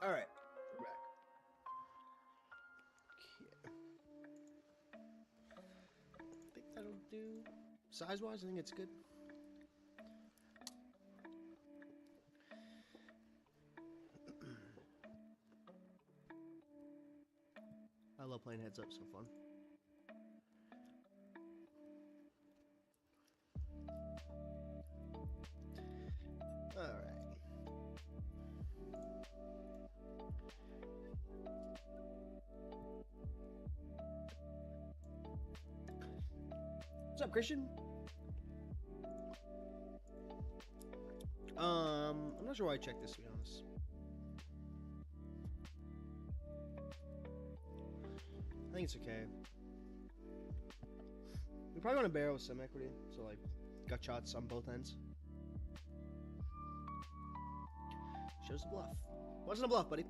All right, we're back. Okay. I think that'll do. Size-wise, I think it's good. I love playing heads up, so fun. All right. What's up, Christian? I'm not sure why I checked this, to be honest. I think it's okay. We probably want to barrel with some equity, so like gut shots on both ends. Shows the bluff. Wasn't a bluff, buddy.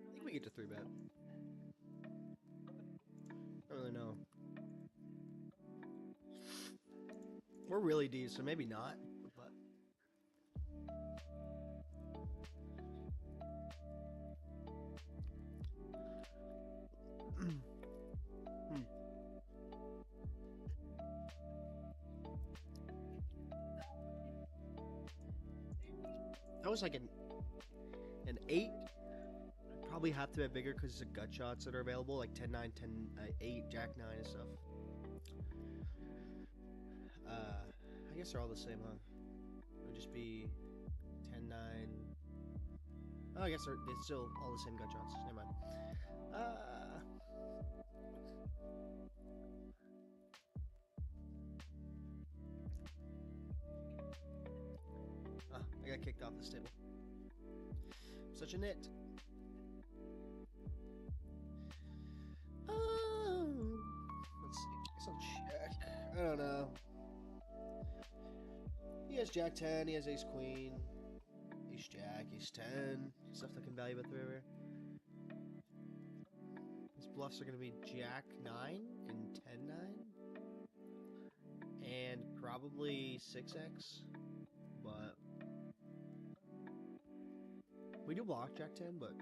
I think we get to 3-bet. I don't really know. We're really deep, so maybe not. But that was like an 8. Probably have to bet bigger because it's the gut shots that are available, like 10-9, 10-8, Jack 9 and stuff. I guess they're all the same, huh? It would just be 10-9. Oh, I guess they're still all the same gut shots. Never mind. I got kicked off this table. Such a nit. Let's see. I guess I'll check. I don't know. He has Jack 10. He has Ace Queen. Ace Jack. Ace 10. Stuff that can value bet the river. His bluffs are going to be Jack 9 and 10-9. And probably 6x. But we do block Jack 10, but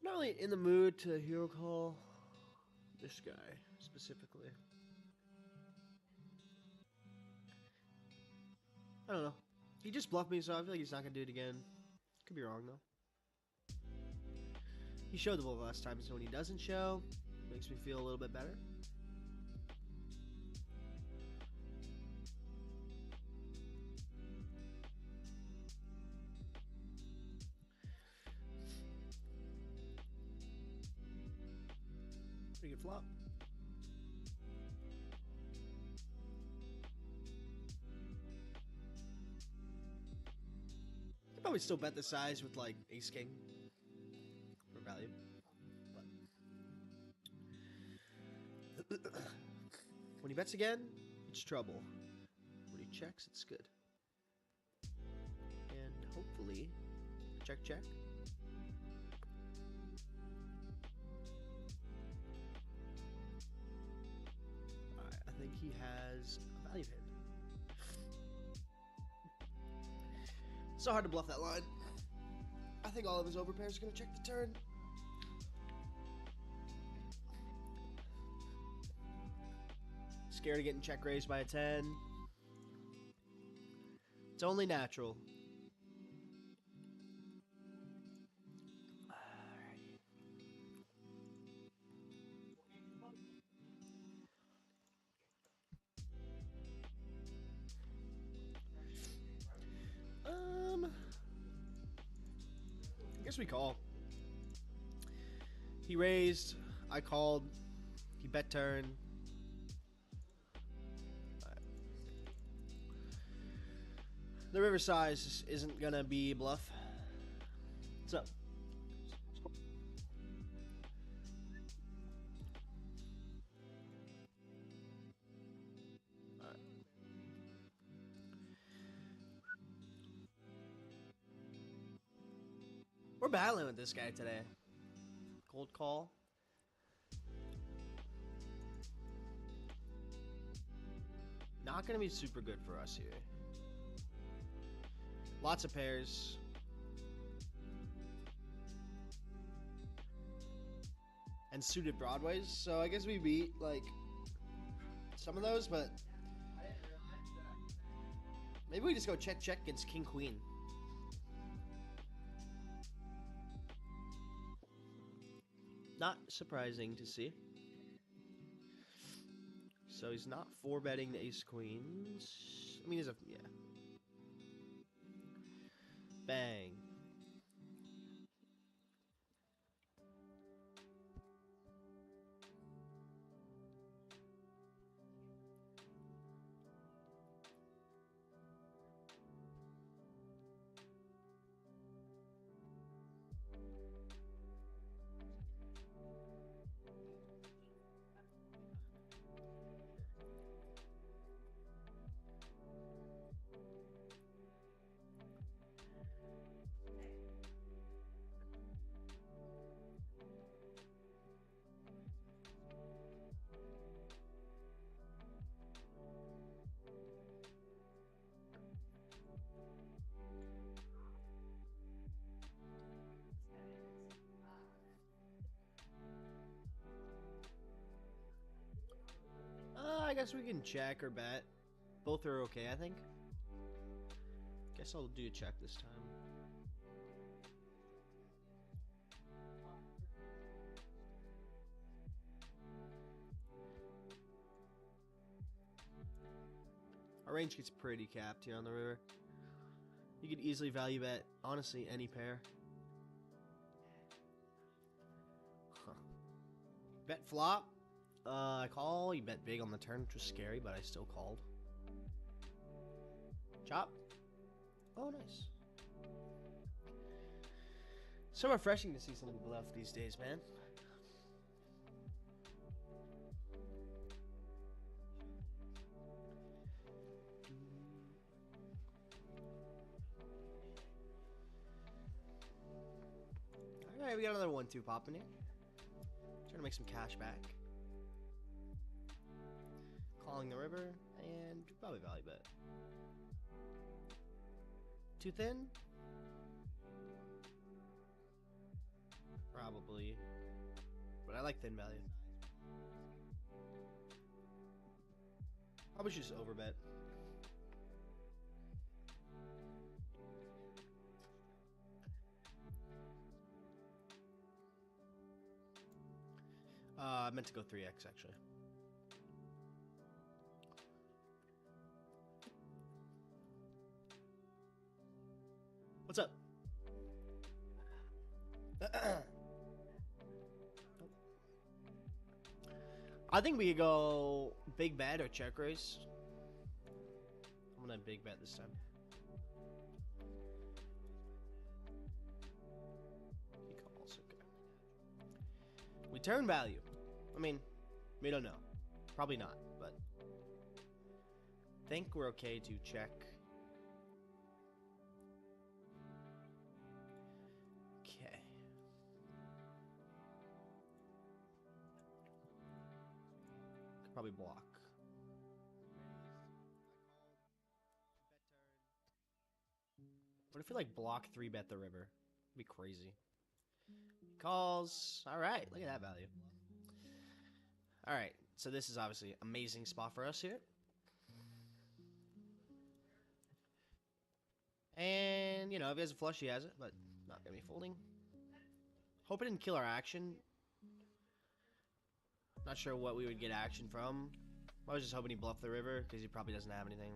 not really in the mood to hero call this guy specifically. I don't know. He just bluffed me, so I feel like he's not gonna do it again. Could be wrong though. He showed the bluff last time, so when he doesn't show, makes me feel a little bit better. Pretty good flop. I'd probably still bet the size with like Ace King for value. But when he bets again, it's trouble. When he checks, it's good. And hopefully, check, check. I think he has a value hand. It's so hard to bluff that line. I think all of his overpairs are going to check the turn. Scared of getting check raised by a 10. It's only natural. I guess we call. He raised, I called, he bet turn. The river size isn't gonna be bluff. What's up? Alright. We're battling with this guy today. Cold call. Not gonna be super good for us here. Lots of pairs. And suited broadways, so I guess we beat like some of those, but maybe we just go check against king queen. Not surprising to see. So he's not 4-betting the ace queens. I mean, he's a yeah. Bang. I guess we can check or bet. Both are okay, I think. Guess I'll do a check this time. Our range gets pretty capped here on the river. You could easily value bet, honestly, any pair. Huh. Bet flop. I call. You bet big on the turn, which was scary, but I still called. Chop. Oh, nice. So refreshing to see somebody bluff these days, man. Alright, we got another 1-2 popping here. Trying to make some cash back. Calling the river, and probably value bet. Too thin? Probably. But I like thin value. Probably should just overbet. I meant to go 3x actually. What's up? I think we could go big bet or check raise. I'm gonna big bet this time. He calls, okay. We turn value. I mean, we don't know. Probably not, but think we're okay to check. Okay. Could probably block. What if we like block 3-bet the river? It'd be crazy. Calls. All right, look at that value. All right, so this is obviously an amazing spot for us here. And, you know, if he has a flush, he has it, but not going to be folding. Hope it didn't kill our action. Not sure what we would get action from. I was just hoping he bluffed the river, because he probably doesn't have anything.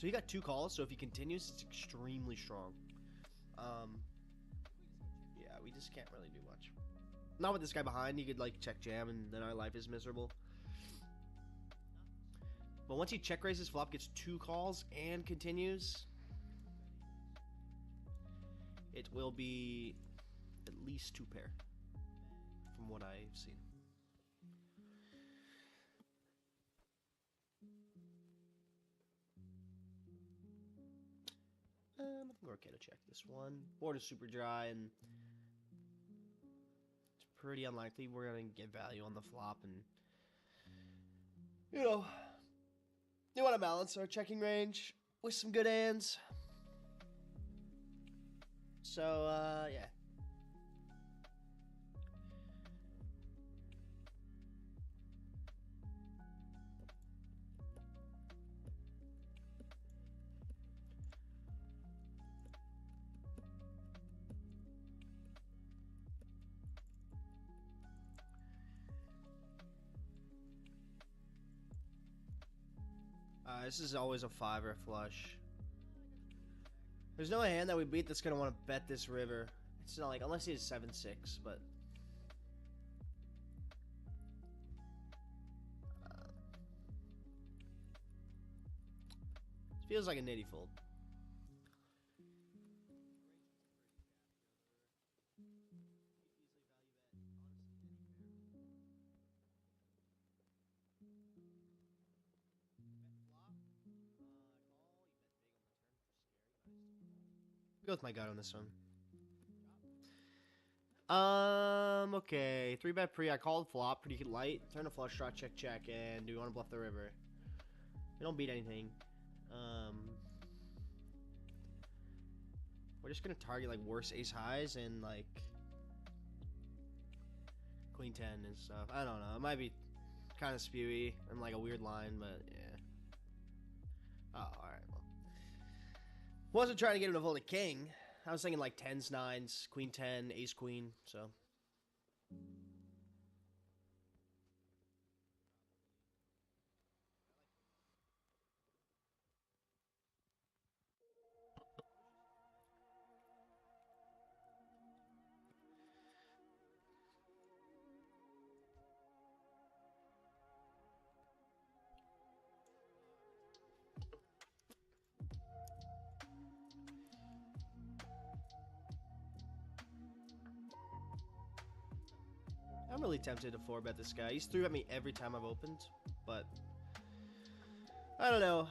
So he got 2 calls, so if he continues, it's extremely strong. Yeah, we just can't really do much. Not with this guy behind. He could, like, check jam, and then our life is miserable. But once he check raises, flop gets 2 calls and continues, it will be at least 2 pair, from what I've seen. I think we're okay to check this one. Board is super dry, and it's pretty unlikely we're going to get value on the flop. And, you know, you want to balance our checking range with some good hands. So, yeah. This is always a 5 or flush. There's no hand that we beat that's going to want to bet this river. It's not like, unless he has 7-6, but... it feels like a nitty fold. Go with my gut on this one. Okay. 3-bet pre. I called flop pretty light. Turn a flush draw, check, check, and do we want to bluff the river? We don't beat anything. We're just gonna target like worse ace highs and like queen 10 and stuff. I don't know. It might be kind of spewy and like a weird line, but yeah. Oh, all right. Well, wasn't trying to get him to fold a king. I was thinking like 10s, 9s, queen 10, ace queen. So. I'm really tempted to 4-bet this guy. He's 3-bet me every time I've opened, but I don't know.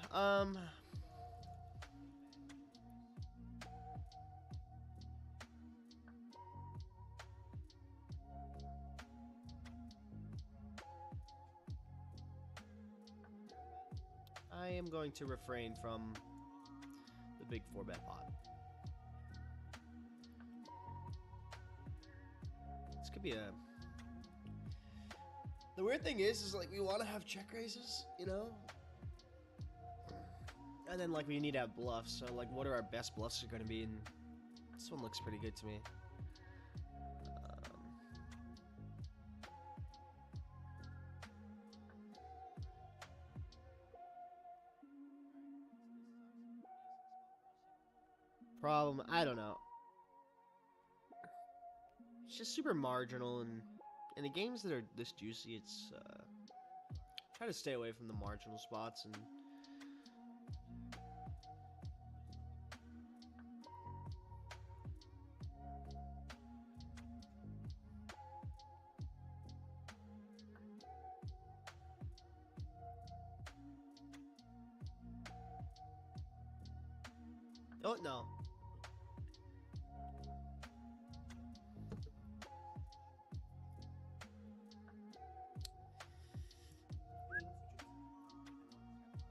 I am going to refrain from the big 4-bet pot. This could be a... The weird thing is like we want to have check raises, you know? And then like we need to have bluffs, so like what are our best bluffs are going to be? And this one looks pretty good to me. Problem, I don't know. It's just super marginal, and in the games that are this juicy, it's try to stay away from the marginal spots and oh no.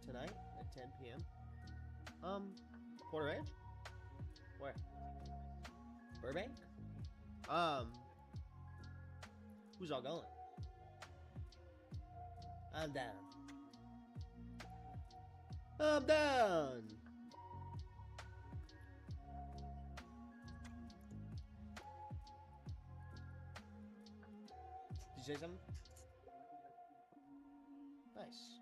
Tonight at 10 p.m. Quarter Edge? Where? Burbank? Who's all going? I'm down. I'm down. Did you say something? Nice.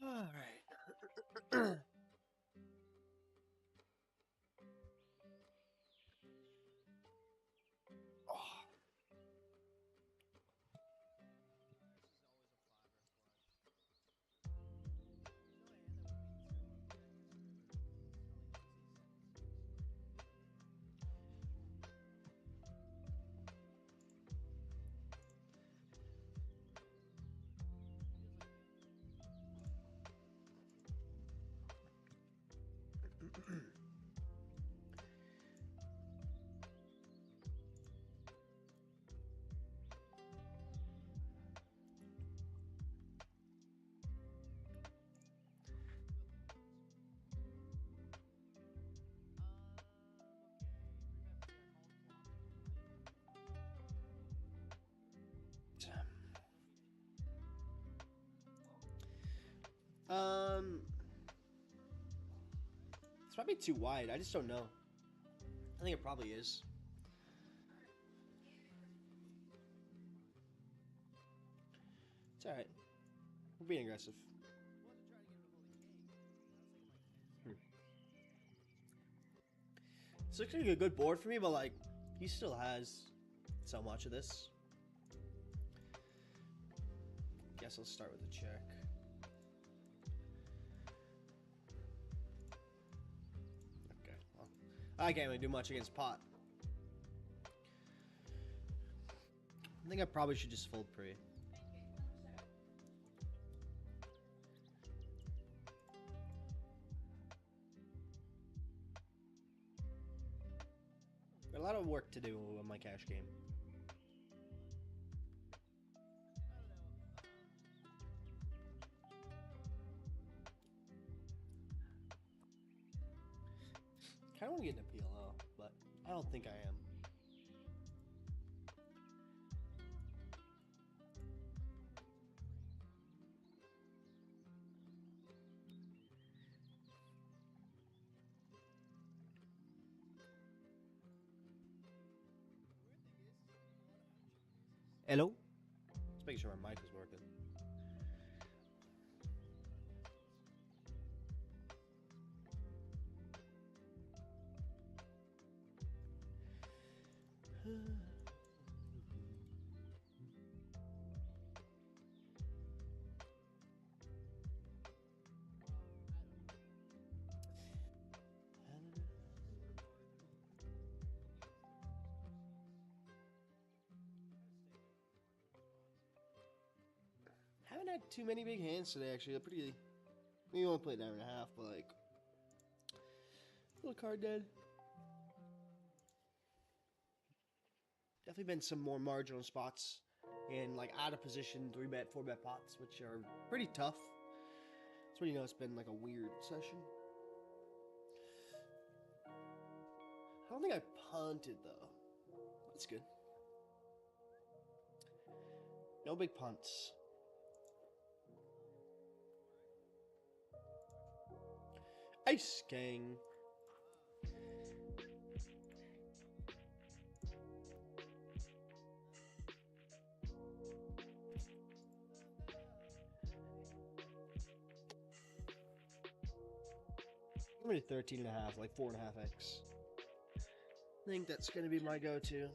All right. It's probably too wide. I just don't know. I think it probably is. It's alright. We're being aggressive. This looks like a good board for me, but like, he still has so much of this. Guess I'll start with a check. Okay, well, I can't really do much against pot. I think I probably should just fold pre. Got a lot of work to do on my cash game. I want to get into PLO, but I don't think I am. Hello? Just making sure my mic is working. Haven't had too many big hands today, actually. They're pretty. Maybe only played 9.5, but like. Little card dead. Definitely been some more marginal spots in like out of position 3-bet, 4-bet pots, which are pretty tough. That's when you know it's been like a weird session. I don't think I punted though. That's good. No big punts. Ice King. I'm gonna 13.5, like 4.5x. I think that's gonna be my go-to.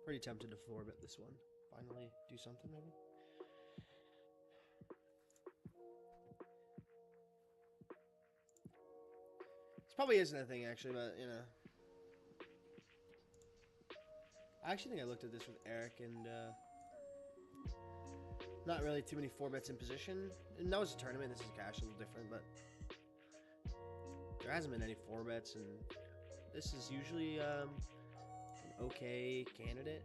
Pretty tempted to 4-bet this one. Finally do something maybe. This probably isn't a thing actually, but you know. I actually think I looked at this with Eric and not really too many 4-bets in position. And that was a tournament, this is cash, a little different, but there hasn't been any 4-bets, and this is usually an okay candidate.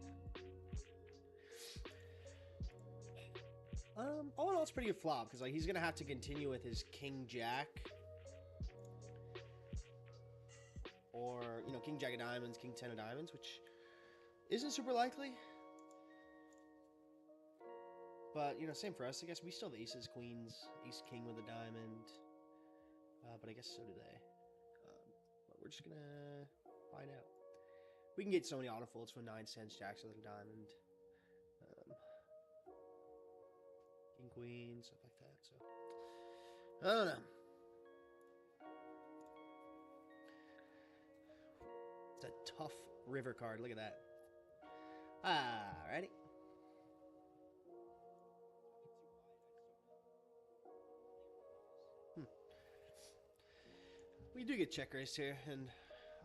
All in all, it's pretty good flop, because like he's gonna have to continue with his King Jack. Or, you know, King Jack of Diamonds, King 10 of Diamonds, which isn't super likely. But, you know, same for us. I guess we still have aces, queens, ace, king with a diamond. But I guess so do they. we're just gonna find out. We can get so many autofolds for 9 cents, jacks of the diamond, king, queen, stuff like that. So I don't know. It's a tough river card. Look at that. Alrighty. We do get check raised here, and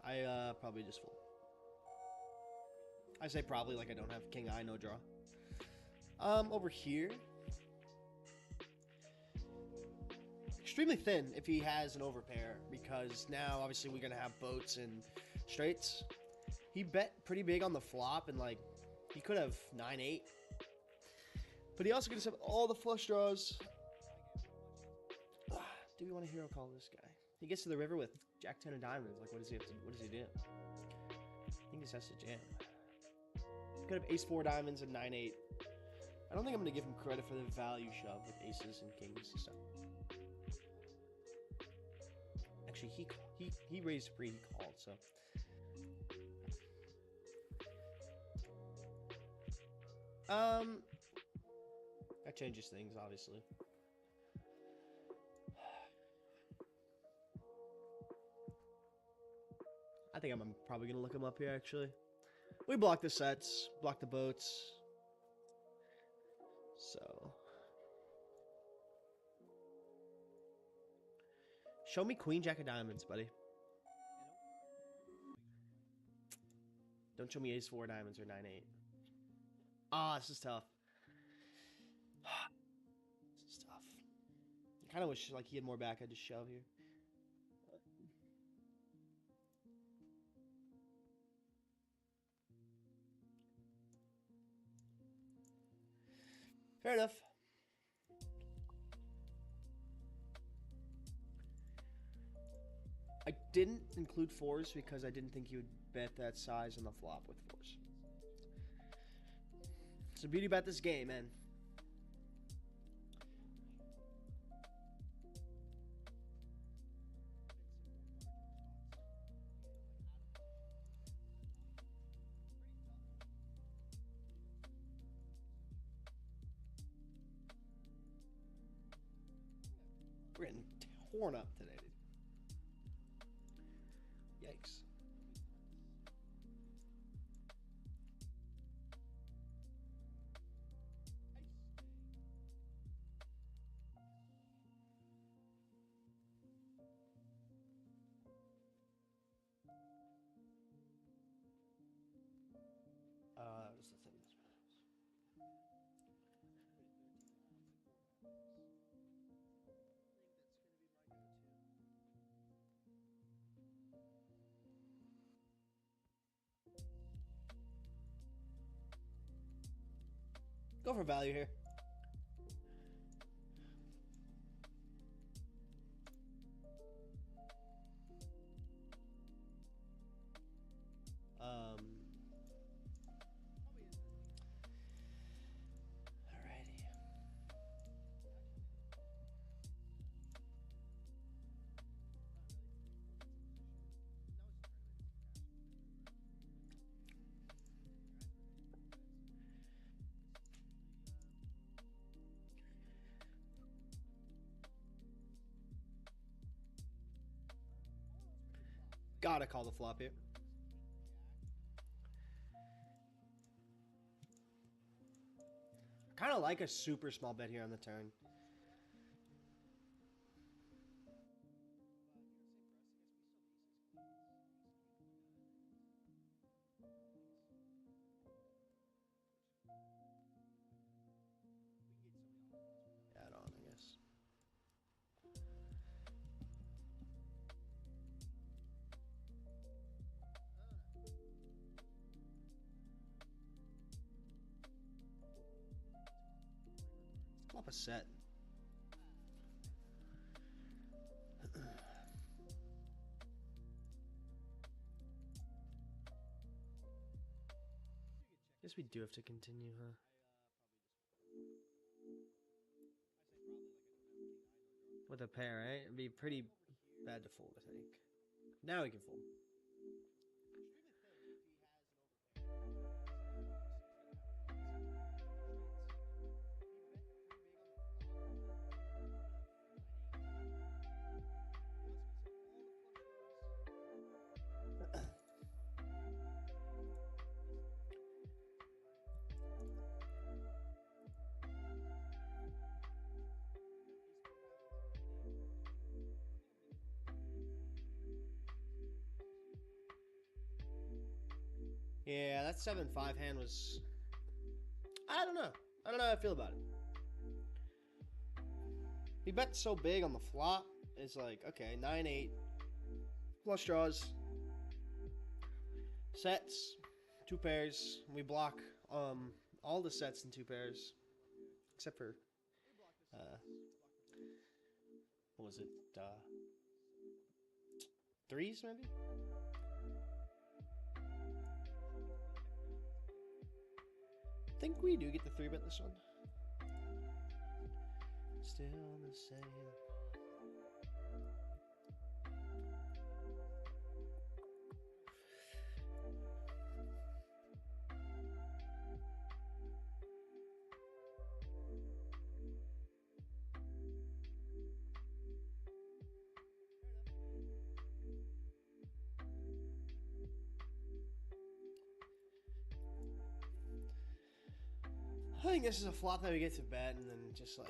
I probably just fold. I say probably like I don't have king eye, no draw. Over here, extremely thin if he has an overpair, because now obviously we're gonna have boats and straights. He bet pretty big on the flop, and like he could have 9-8, but he also could have all the flush draws. Do we want to hero call this guy? He gets to the river with Jack 10 of diamonds. Like, what does he have to? What does he do? I think he just has to jam. Could have ace 4 diamonds and 9-8. I don't think I'm gonna give him credit for the value shove with aces and kings and stuff. Actually, he raised free, he called, so. That changes things, obviously. I think I'm probably gonna look him up here, actually. We block the sets, block the boats. So. Show me queen, jack of diamonds, buddy. Don't show me ace 4 diamonds or 9-8. Ah, this is tough. This is tough. I kind of wish like he had more back. I'd just shove here. Fair enough. I didn't include 4s because I didn't think he would bet that size on the flop with 4s. It's the beauty about this game, man. We're getting torn up today, dude. Yikes. That was the thing. Go for value here. Alrighty. Gotta call the flop here. Kind of like a super small bet here on the turn. Add on, I guess. Flop a set. Guess we do have to continue, huh? With a pair, right? It'd be pretty bad to fold, I think. Now we can fold. Yeah, that 7-5 hand was... I don't know. I don't know how I feel about it. He bet so big on the flop. It's like, okay, 9-8. Flush draws. Sets. 2 pairs. We block all the sets in 2 pairs. Except for... what was it? Threes, maybe? I think we do get the 3-bet this one. Still the same. I think this is a flop that we get to bet and then just like...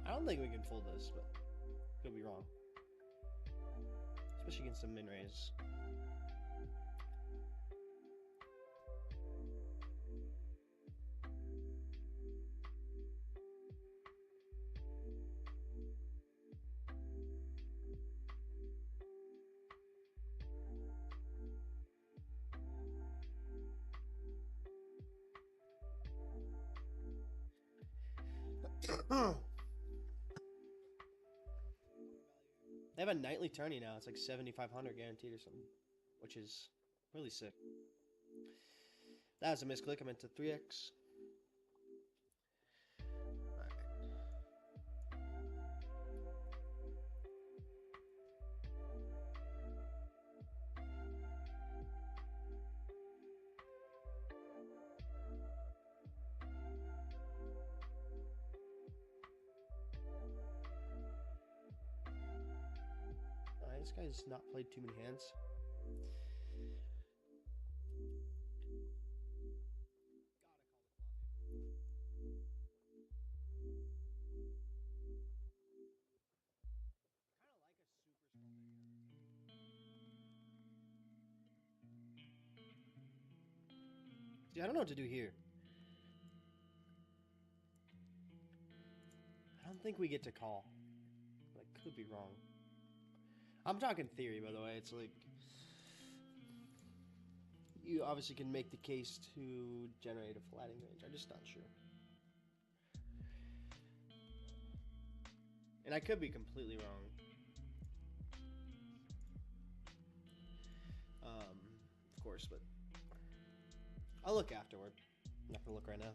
I don't think we can fold this, but could be wrong. Especially against some min raise. They have a nightly tourney now. It's like 7,500 guaranteed or something, which is really sick. That was a misclick. I meant to 3x. This guy's not played too many hands. See, I don't know what to do here. I don't think we get to call. But I could be wrong. I'm talking theory, by the way. It's like... You obviously can make the case to generate a flatting range. I'm just not sure. And I could be completely wrong. Of course, but... I'll look afterward. I'm not going to look right now.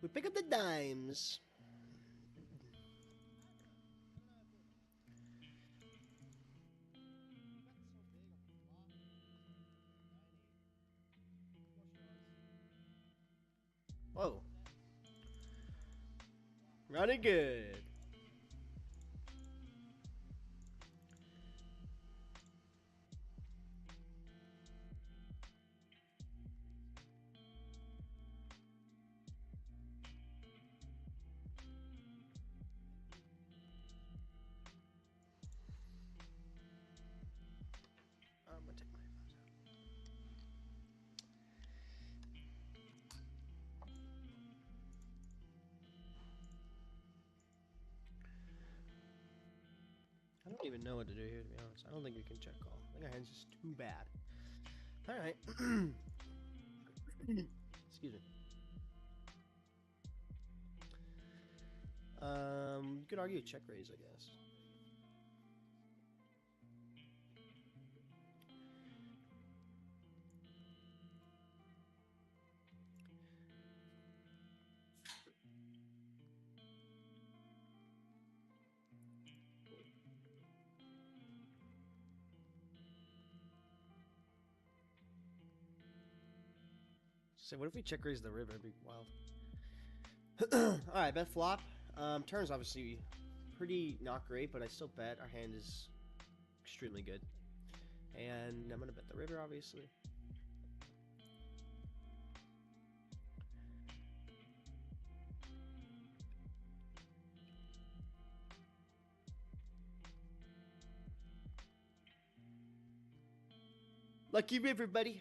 We pick up the dimes. Running good. I'm gonna take my headphones out. I don't even know what to do here, to be honest. I don't think we can check call. I think our hand's just too bad. All right. Excuse me. You could argue a check raise, I guess. So what if we check raise the river? It'd be wild. All right, bet flop. Turn's obviously pretty not great, but I still bet. Our hand is extremely good, and I'm gonna bet the river, obviously. Lucky river, buddy.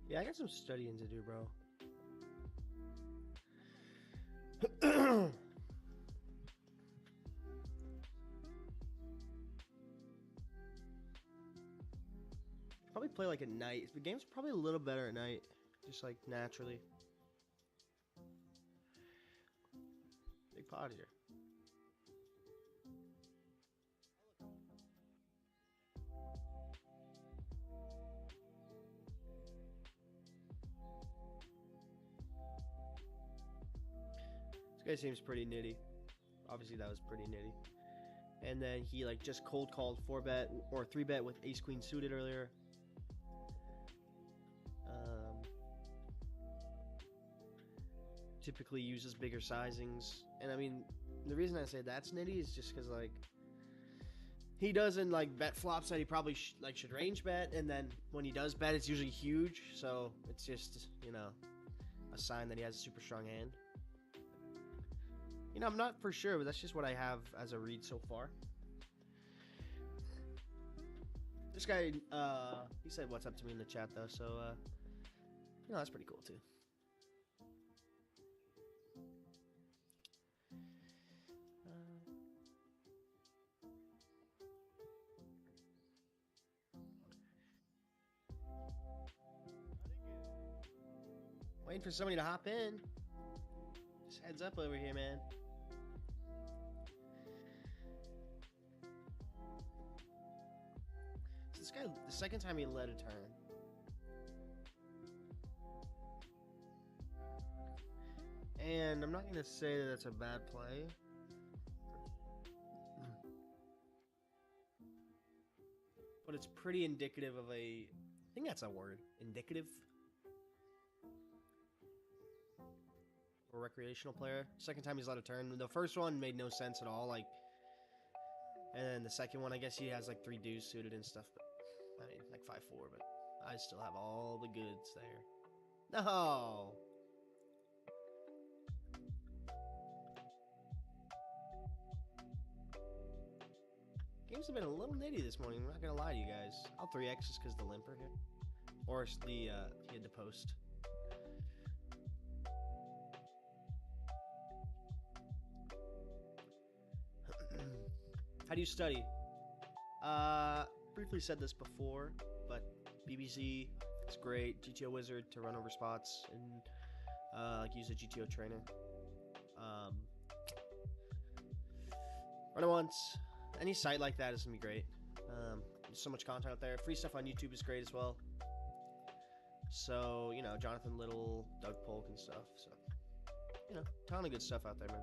Yeah, I got some studying to do, bro. Probably play like at night. The game's probably a little better at night, just like naturally. Big pot here. This guy seems pretty nitty. Obviously, that was pretty nitty. And then he like just cold called 4-bet or 3-bet with ace queen suited earlier. Typically uses bigger sizings, and I mean the reason I say that's nitty is just because like he doesn't like bet flops that he probably should range bet, and then when he does bet, it's usually huge. So it's just, you know, a sign that he has a super strong hand. You know, I'm not for sure, but that's just what I have as a read so far. This guy, he said what's up to me in the chat though, so you know, that's pretty cool too. Waiting for somebody to hop in. Just heads up over here, man. So this guy, the second time he led a turn. And I'm not going to say that that's a bad play. But it's pretty indicative of a... I think that's a word. Indicative? Recreational player. Second time he's led a turn. The first one made no sense at all. Like, And then the second one, I guess he has like 3 dudes suited and stuff. But I mean, like 5'4", but I still have all the goods there. No. Games have been a little nitty this morning. I'm not gonna lie to you guys. I'll 3x just because the limper here, or the he had to post. How do you study? Briefly said this before, but BBC is great. GTO Wizard to run over spots and like use a GTO trainer. Run it once. Any site like that is gonna be great. There's so much content out there. Free stuff on YouTube is great as well. So, you know, Jonathan Little, Doug Polk and stuff. So, you know, ton of good stuff out there, man.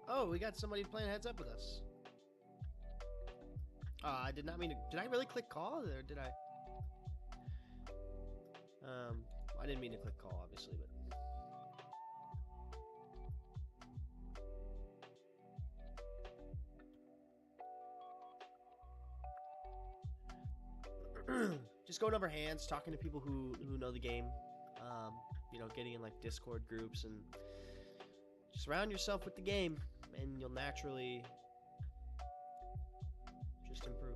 Oh, we got somebody playing heads up with us. I did not mean to. Did I really click call, or did I? I didn't mean to click call, obviously, but just going over hands, talking to people who know the game. You know, getting in like Discord groups and surround yourself with the game, and you'll naturally just improve.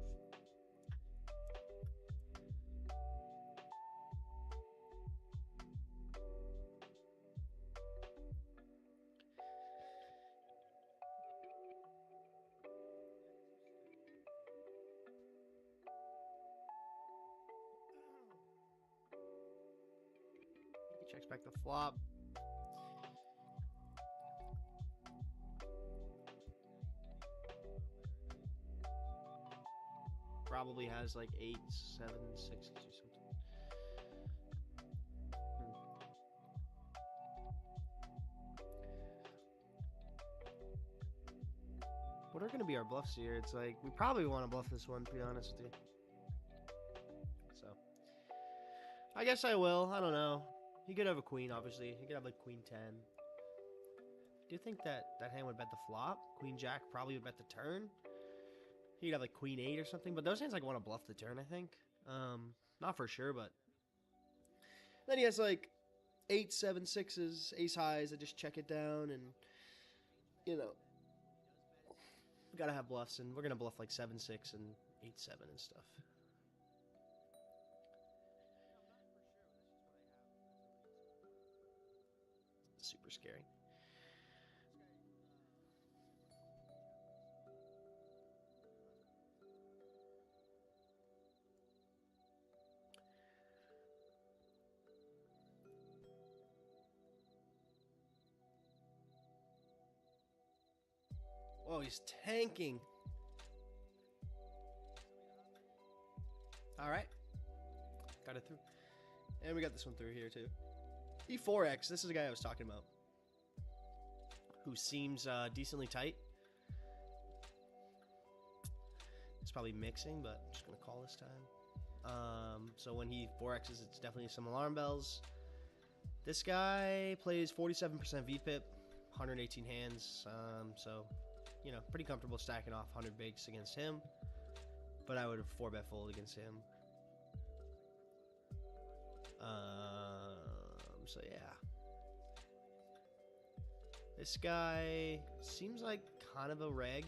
He checks back the flop. Probably has like 8, 7, 6s or something. What are going to be our bluffs here? It's like, we probably want to bluff this one, to be honest with you. So, I guess I will. I don't know. He could have a queen, obviously. He could have like queen 10. Do you think that hand would bet the flop? Queen jack probably would bet the turn. He'd have like queen 8 or something, but those hands like want to bluff the turn, I think. Not for sure, but then he has like 8, 7, 6s, ace highs that just check it down, and you know, we gotta have bluffs, and we're gonna bluff like 7, 6 and 8, 7 and stuff. Super scary. Whoa, he's tanking. All right. Got it through. And we got this one through here, too. E4X. This is the guy I was talking about. Who seems decently tight. It's probably mixing, but I'm just going to call this time. So when he 4Xs, it's definitely some alarm bells. This guy plays 47% VPIP, 118 hands. So, you know, pretty comfortable stacking off 100 bigs against him. But I would have 4-bet fold against him. So yeah. This guy seems like kind of a reg.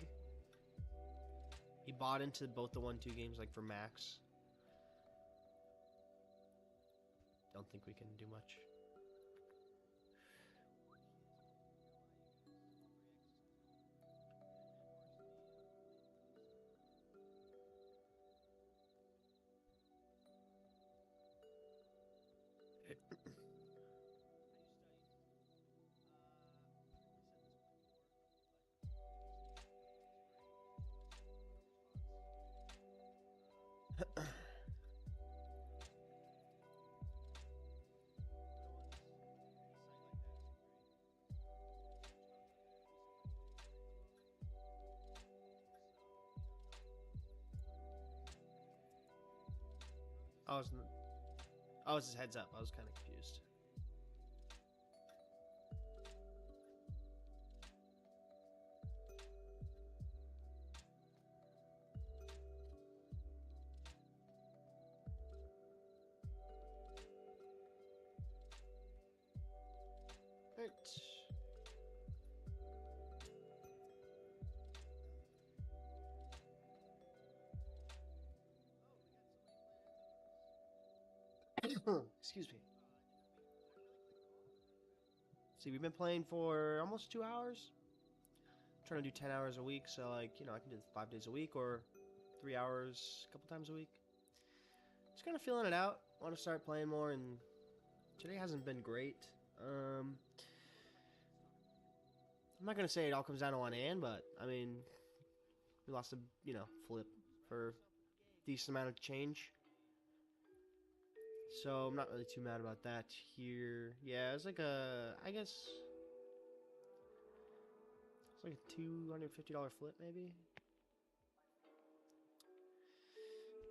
He bought into both the 1-2 games like for max. Don't think we can do much. Oh, it's his heads up. I was kind of confused. Right. Excuse me. See, we've been playing for almost 2 hours. I'm trying to do 10 hours a week, so like, you know, I can do 5 days a week or 3 hours a couple times a week. Just kind of feeling it out. Want to start playing more, and today hasn't been great. I'm not gonna say it all comes down to one hand, but I mean, we lost a flip for a decent amount of change. So I'm not really too mad about that here. Yeah, it's like I guess it's like a $250 flip maybe.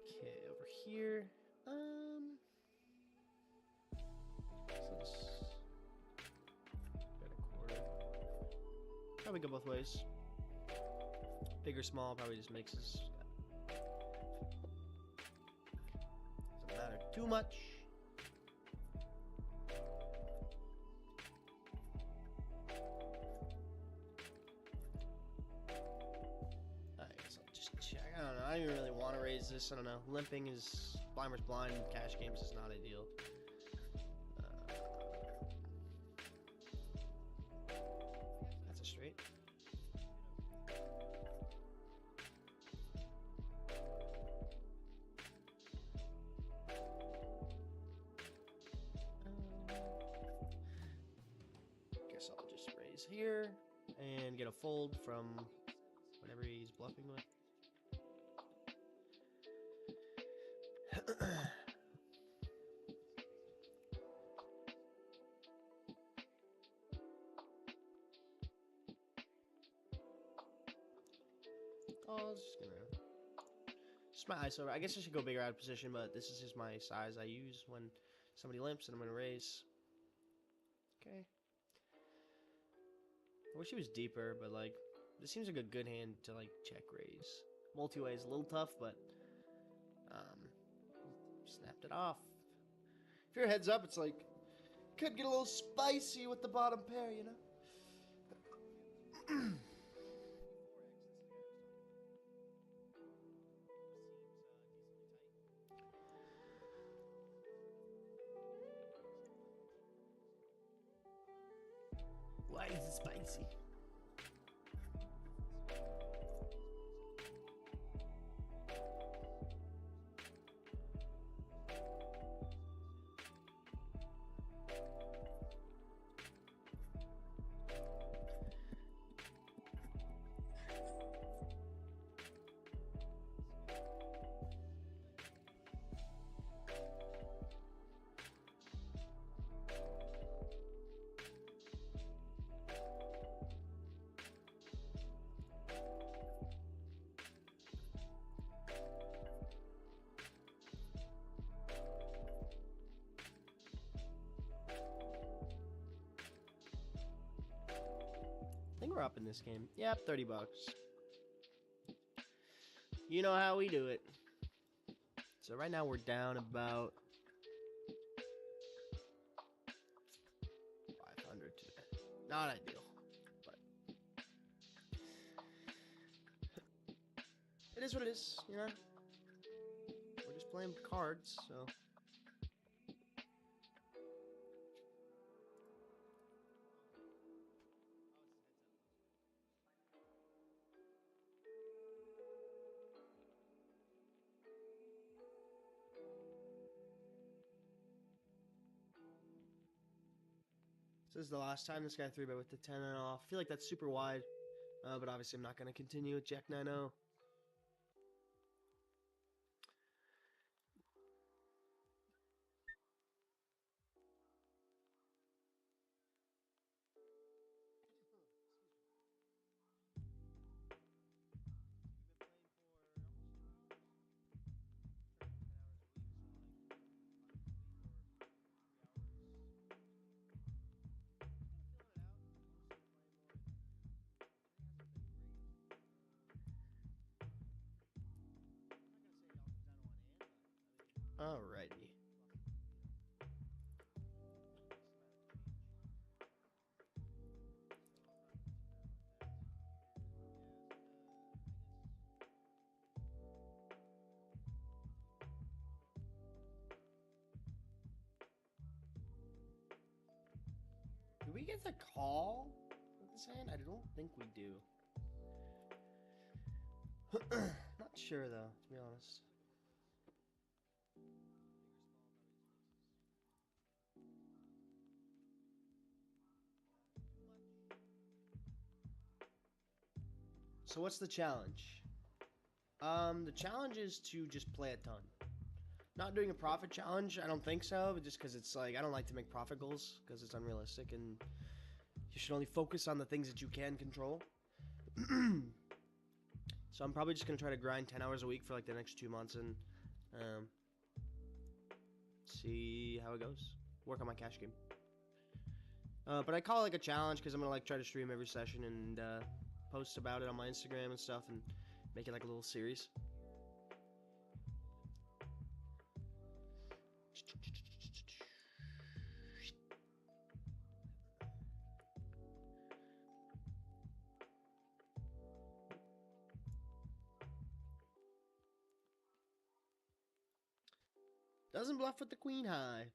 Okay, over here. So this got a quarter. Probably go both ways. Big or small probably just mixes. Doesn't matter too much. I guess I'll just check. I don't know. I don't even really want to raise this. I don't know. Limping is Blimer's blind in cash games is not ideal. That's a straight. Guess I'll just raise here and get a fold from whatever he's bluffing with. Oh, I was just gonna. Just my ISO. I guess I should go bigger out of position, but this is just my size I use when somebody limps and I'm gonna raise. Okay. I wish it was deeper, but like, this seems like a good hand to like check raise. Multi-way is a little tough, but snapped it off. If your head's up, it's like could get a little spicy with the bottom pair, you know. Why is it spicy? I think we're up in this game. Yep, 30 bucks. You know how we do it. So right now we're down about 500 today. Not ideal, but it is what it is, you know? We're just playing cards, so. This is the last time this guy 3-bet with the 10 and off. I feel like that's super wide, but obviously I'm not going to continue with Jack 9-0. Alrighty. Do we get the call with this hand? I don't think we do. Not sure though, to be honest. So what's the challenge? The challenge is to just play a ton. Not doing a profit challenge, I don't think so, but just because it's like, I don't like to make profit goals because it's unrealistic and you should only focus on the things that you can control. So I'm probably just going to try to grind 10 hours a week for like the next 2 months and see how it goes. Work on my cash game. But I call it like a challenge because I'm going to like try to stream every session and post about it on my Instagram and stuff and make it like a little series. Doesn't bluff with the queen high.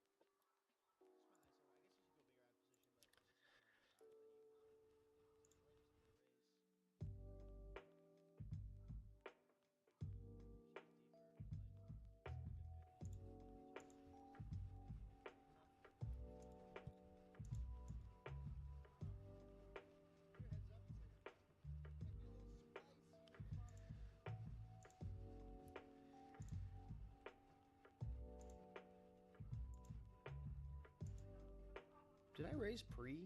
Did I raise pre?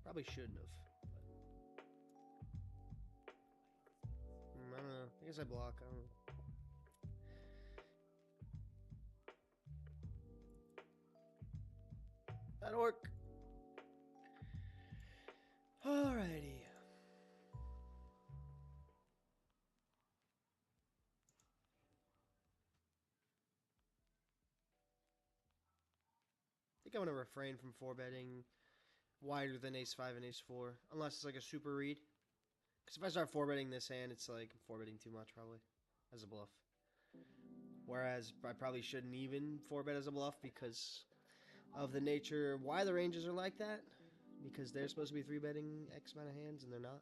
Probably shouldn't have. I don't know. I guess I block. I don't know. That'll work. Alrighty. I think I'm going to refrain from 4-betting wider than ace-5 and ace-4. Unless it's like a super read. Because if I start 4-betting this hand, it's like I'm 4-betting too much probably. As a bluff. Whereas I probably shouldn't even 4-bet as a bluff because of the nature of why the ranges are like that. Because they're supposed to be 3-betting X amount of hands and they're not.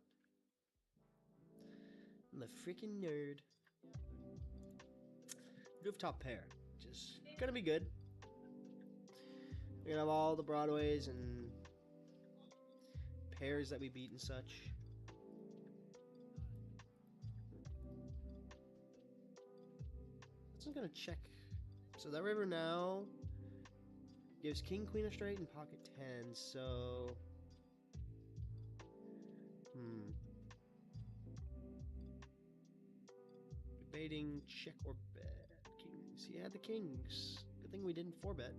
I'm a freaking nerd. Rooftop pair, which is gonna be good. We're gonna have all the Broadways and pairs that we beat and such. This is gonna check. So that river now gives king, queen of straight, and pocket 10. So, debating check or bet. Kings. He had the kings. Good thing we didn't 4-bet.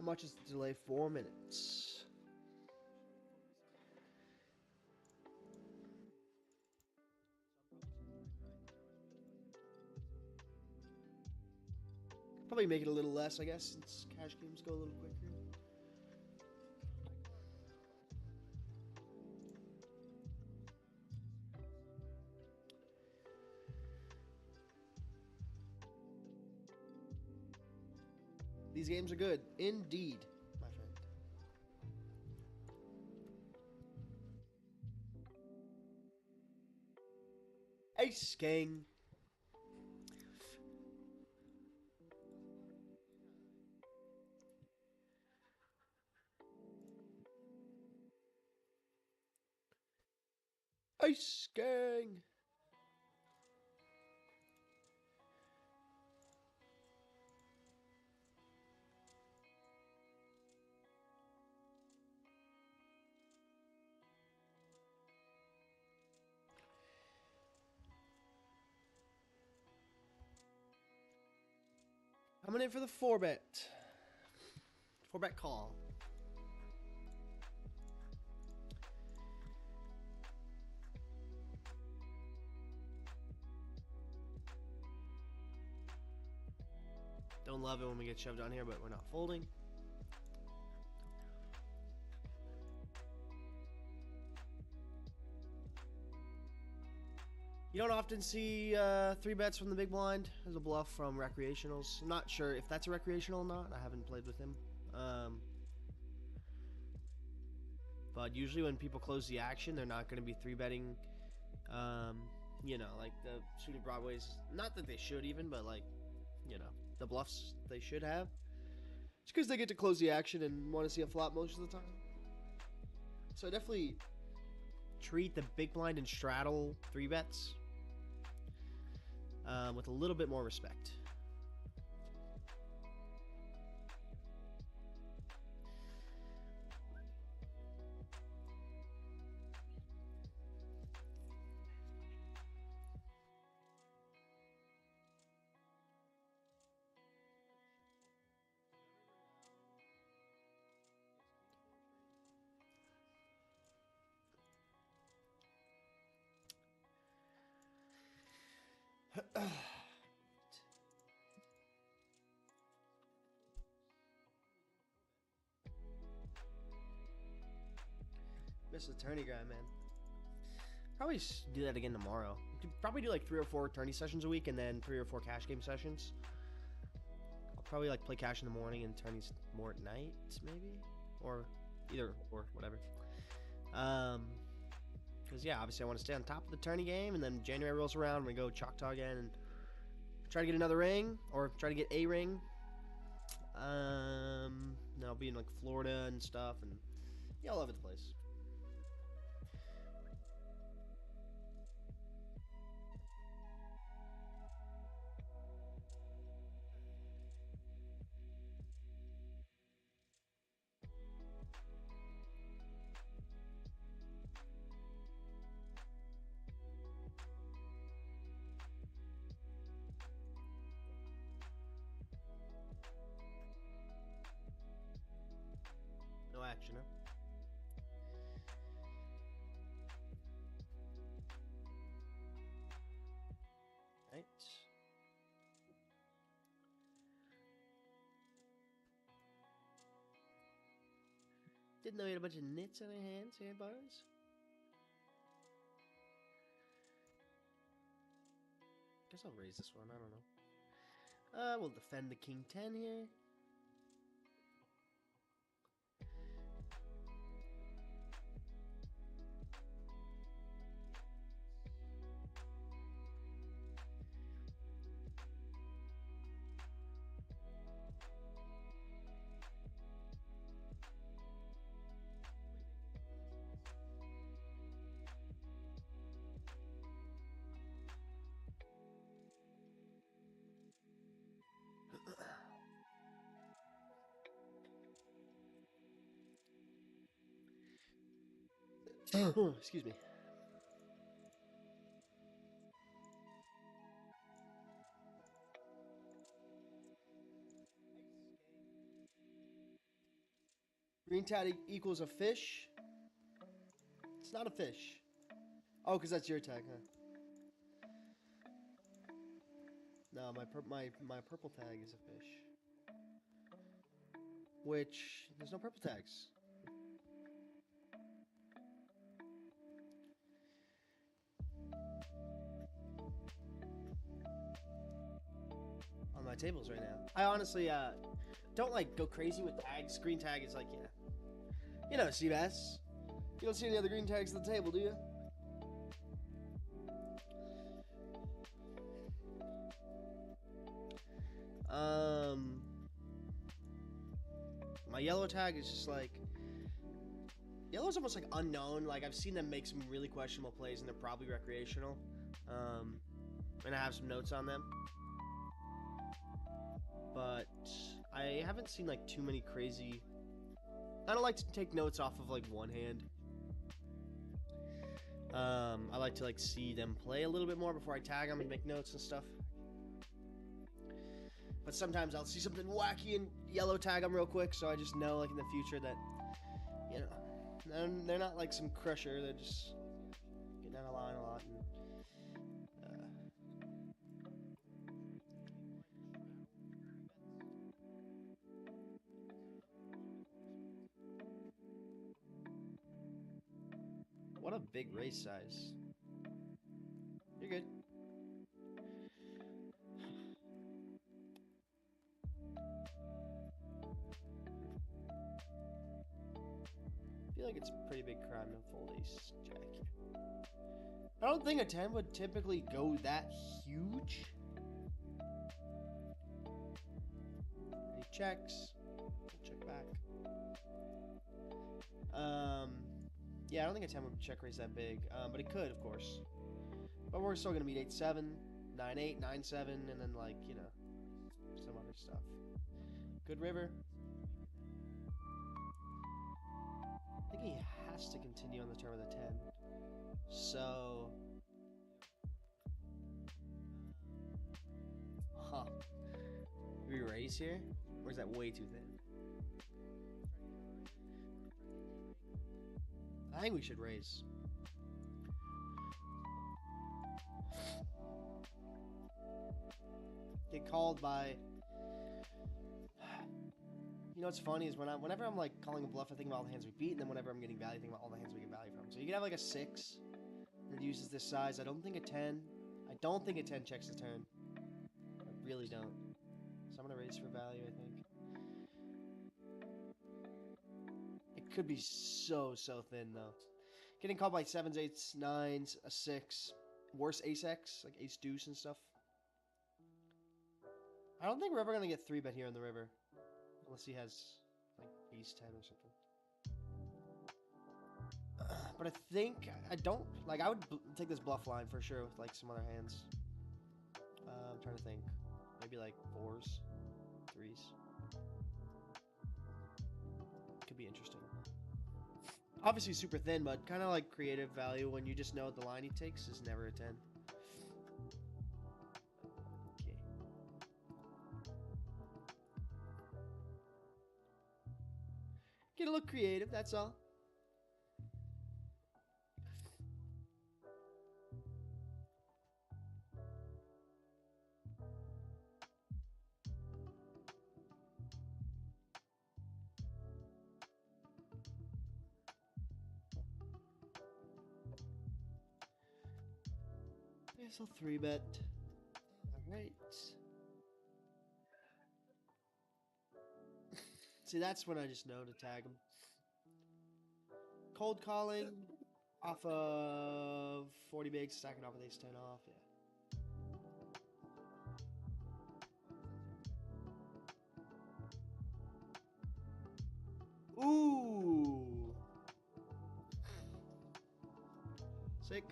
much is the delay? 4 minutes. Probably make it a little less, I guess, since cash games go a little quicker. These games are good, indeed, my friend. Ace King. Ice Gang. Coming in for the 4-bet. 4-bet call. Don't love it when we get shoved on here, but we're not folding. You don't often see 3-bets from the big blind as a bluff from recreationals. I'm not sure if that's a recreational or not. I haven't played with him. But usually when people close the action, they're not going to be 3-betting, you know, like the suited broadways. Not that they should even, but like, you know, the bluffs they should have. It's because they get to close the action and want to see a flop most of the time. So I definitely treat the big blind and straddle 3-bets with a little bit more respect. Miss the tourney guy, man. Probably do that again tomorrow. Probably do like 3 or 4 tourney sessions a week and then 3 or 4 cash game sessions. I'll probably like play cash in the morning and tourneys more at night, maybe? Or either or, whatever. Because yeah, obviously I want to stay on top of the tourney game, and then January rolls around, we go Choctaw again and try to get another ring, or try to get a ring. Then I'll be in like Florida and stuff, and yeah, all over the place. No action, huh? Right. Didn't know we had a bunch of nits on our hands here, boys. Guess I'll raise this one, I don't know. We'll defend the king 10 here. Excuse me. Green tag equals a fish. It's not a fish. Oh, because that's your tag, huh? No, my purple tag is a fish. Which, there's no purple tags. On my tables right now. I honestly don't like go crazy with tags. Green tag is like, yeah. You know, Seabass. You don't see any other green tags at the table, do you? My yellow tag is just like, yellow's almost like unknown. Like I've seen them make some really questionable plays, and they're probably recreational. And I have some notes on them, but I haven't seen like too many crazy. I don't like to take notes off of like one hand. I like to like see them play a little bit more before I tag them and make notes and stuff. But sometimes I'll see something wacky and yellow tag them real quick, so I just know like in the future that, you know, they're not like some crusher. They're just getting out of line a lot. What a big race size. You're good. I feel like it's a pretty big crime to fold ace jack here. I don't think a 10 would typically go that huge. He checks. Check back. Yeah, I don't think a 10 would check raise that big, but it could, of course. But we're still gonna meet 8-7, 9-8, 9-7, and then like, you know, some other stuff. Good river. I think he has to continue on the turn with a 10. So, huh? Do we raise here, or is that way too thin? I think we should raise. Get called by. You know what's funny is whenever I'm like calling a bluff, I think about all the hands we beat, and then whenever I'm getting value, I think about all the hands we get value from. So you can have like a 6 that uses this size. I don't think a 10. I don't think a 10 checks the turn. I really don't. So I'm gonna raise for value, I think. It could be so thin though. Getting called by 7s, 8s, 9s, a 6. Worse ace X, like ace deuce and stuff. I don't think we're ever gonna get 3-bet here in the river. Unless he has like ace 10 or something. But I think I don't like. I would take this bluff line for sure with like some other hands. I'm trying to think. Maybe like 4s, 3s. Could be interesting. Obviously super thin, but kind of like creative value when you just know the line he takes is never a 10. Okay. Get a look creative, that's all. Guess I'll 3-bet. Alright. See, that's when I just know to tag him. Cold calling off of 40 bigs, stacking off with ace 10 off, yeah. Ooh. Sick.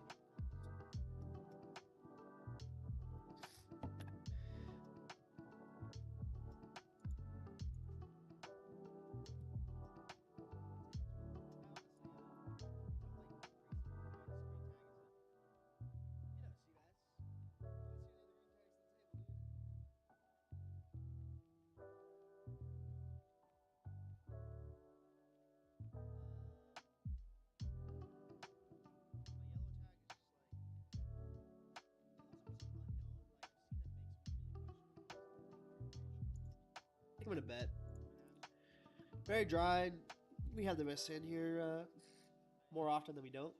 I'm gonna bet. Very dry. We have the best hand here more often than we don't.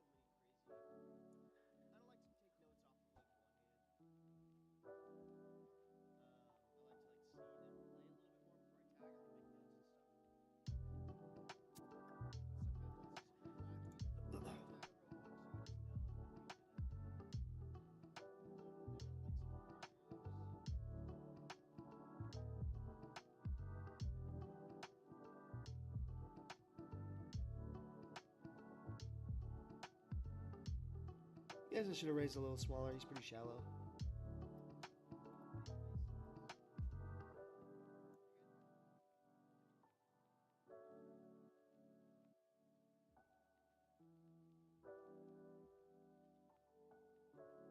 Guess I should have raised a little smaller. He's pretty shallow. I don't think a 10 would typically go that.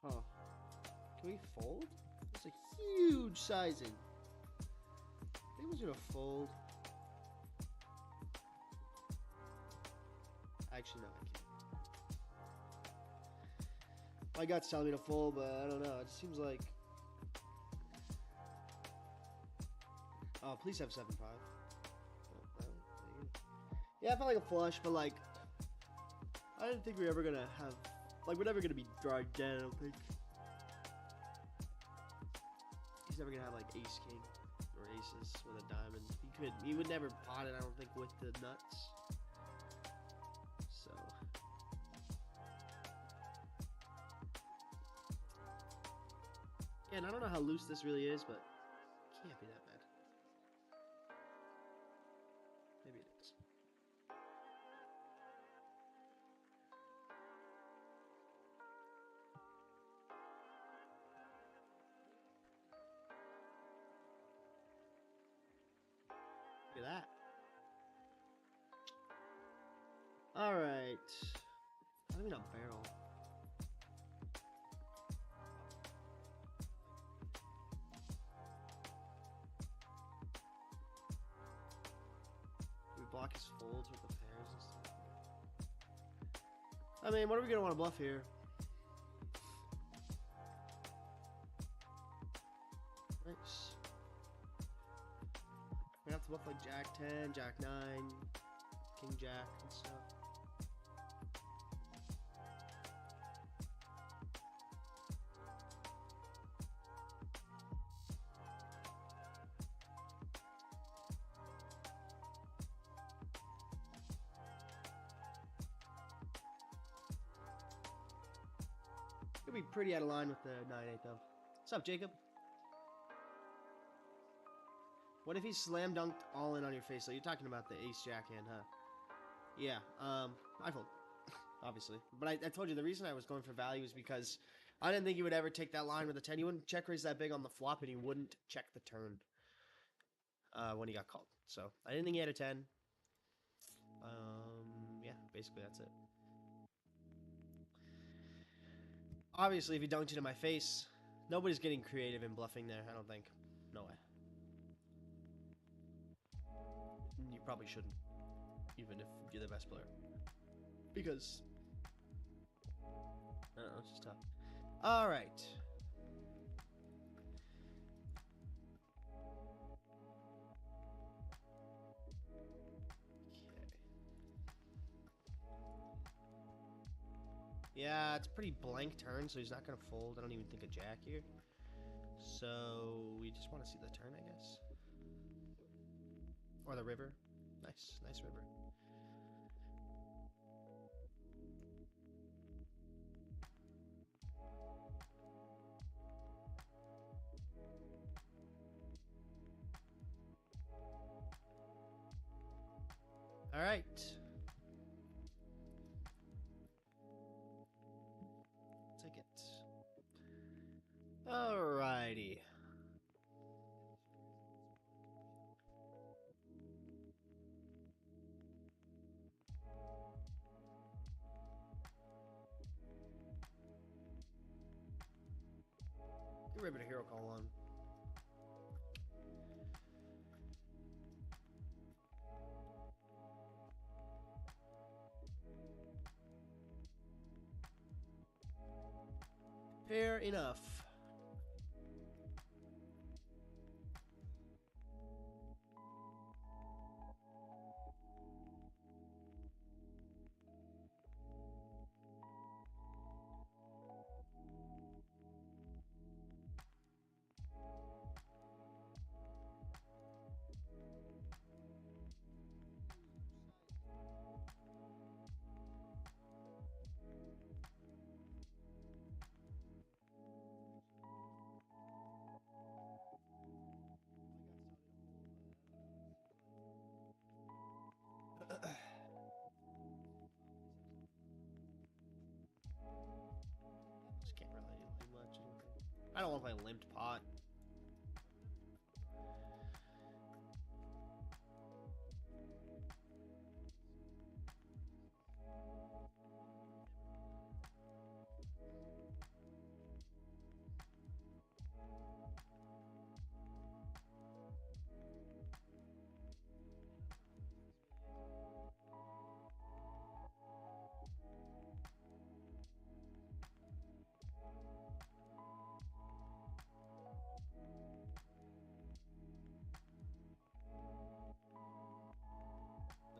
Huh. Can we fold? That's a huge sizing. I think we're gonna fold. Actually, no, I can't. My gut's telling me to fold, but I don't know. It seems like. Oh, please have 7-5. Yeah, I felt like a flush, but like, I didn't think we were ever gonna have. Like, we're never gonna be drawing dead, I don't think. He's never gonna have like ace king or aces with a diamond. He would never pot it, I don't think, with the nuts. So yeah, and I don't know how loose this really is, but it can't be that bad. Maybe it is. Look at that. All right. I don't mean a barrel. Do we block his folds with the pairs and stuff? I mean, what are we gonna want to bluff here? Nice. We have to bluff like Jack 10, Jack 9, King Jack and stuff. It'll be pretty out of line with the 9-8 though. What's up, Jacob? What if he slam dunked all in on your face? So you're talking about the ace jack hand, huh? Yeah, I fold, obviously. But I told you the reason I was going for value is because I didn't think he would ever take that line with a 10. He wouldn't check raise that big on the flop, and he wouldn't check the turn when he got called. So I didn't think he had a 10. Yeah, basically that's it. Obviously, if he dunked it in my face, nobody's getting creative in bluffing there, I don't think. No way. You probably shouldn't, even if you're the best player. Because, I don't know, it's just tough. Alright. Yeah, it's a pretty blank turn, so he's not going to fold. I don't even think a jack here. So we just want to see the turn, I guess. Or the river. Nice, nice river. All right. Take it. Alrighty. a bit of hero call on. Fair enough. Just can't really do much. I don't want to play limped pot.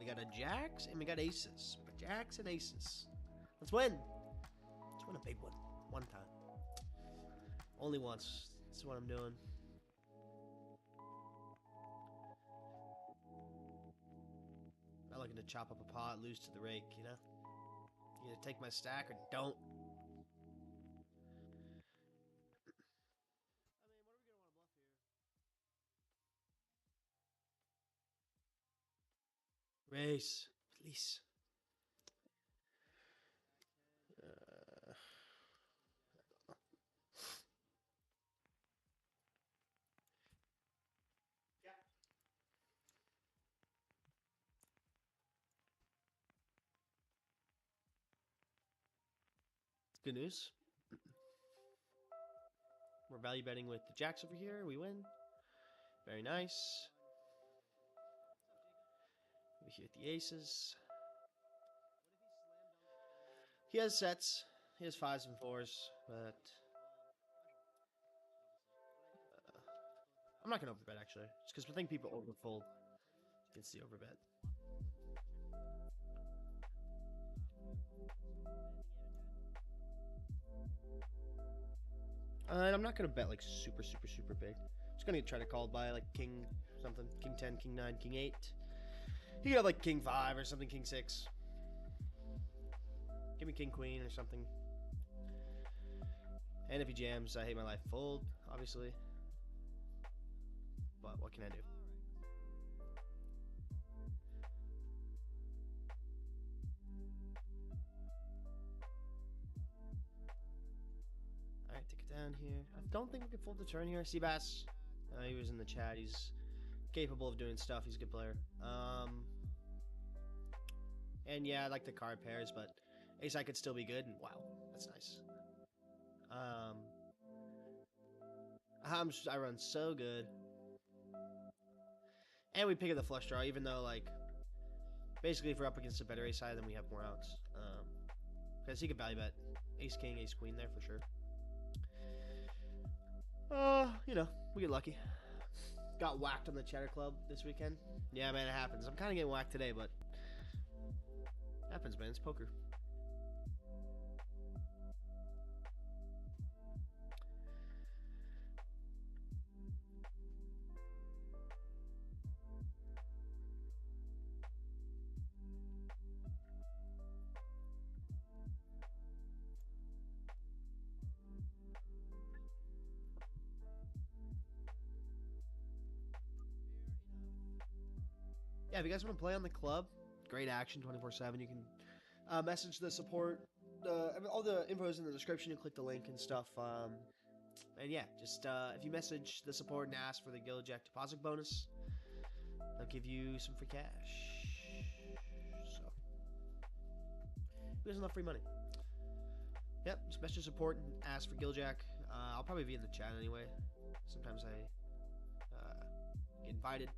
We got a jacks and we got aces. We got jacks and aces. Let's win. Let's win a big one. One time. Only once. That's what I'm doing. Not looking to chop up a pot, lose to the rake, you know? Either take my stack or don't. Race, please. It's good news. We're value betting with the jacks over here. We win. Very nice. We hit the aces. He has sets. He has fives and fours, but I'm not gonna overbet actually, just because I think people overfold against the overbet. And I'm not gonna bet like super big. Just gonna try to call by like king something, king 10, king 9, king 8. You could have like king 5 or something, king 6. Give me king queen or something. And if he jams, I hate my life. Fold, obviously. But what can I do? Alright, take it down here. I don't think we can fold the turn here. Seabass, he was in the chat. He's capable of doing stuff. He's a good player. And yeah, I like the card pairs, but ace I could still be good. And wow, that's nice. I run so good. And we pick up the flush draw, even though, like, basically if we're up against a better ace side, then we have more outs. Because he could value bet ace king, ace queen there for sure. You know, we get lucky. Got whacked on the Cheddar Club this weekend. Yeah, man, it happens. I'm kind of getting whacked today, but it happens, man. It's poker. Yeah, if you guys want to play on the club, great action 24/7. You can message the support. All the info is in the description. You click the link and stuff. And yeah, just if you message the support and ask for the Guild Jack deposit bonus, they'll give you some free cash. So, who doesn't love free money? Yep, just message support and ask for Guild Jack. I'll probably be in the chat anyway. Sometimes I get invited.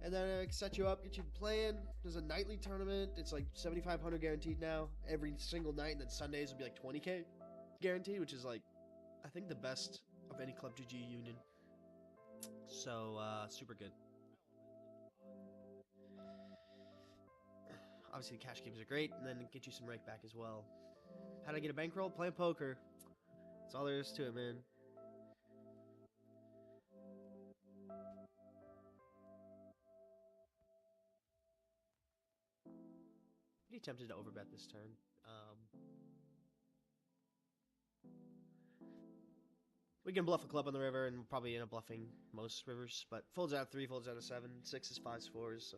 And then I can set you up, get you playing. There's a nightly tournament. It's like 7,500 guaranteed now every single night, and then Sundays will be like 20K guaranteed, which is like, I think the best of any Club GG union. So super good. Obviously, the cash games are great, and then get you some rake back as well. How do I get a bankroll? Playing poker. That's all there is to it, man. Pretty tempted to overbet this turn. We can bluff a club on the river, and we'll probably end up bluffing most rivers. But folds out of 3, folds out of 7, 6s, 5s, 4s. So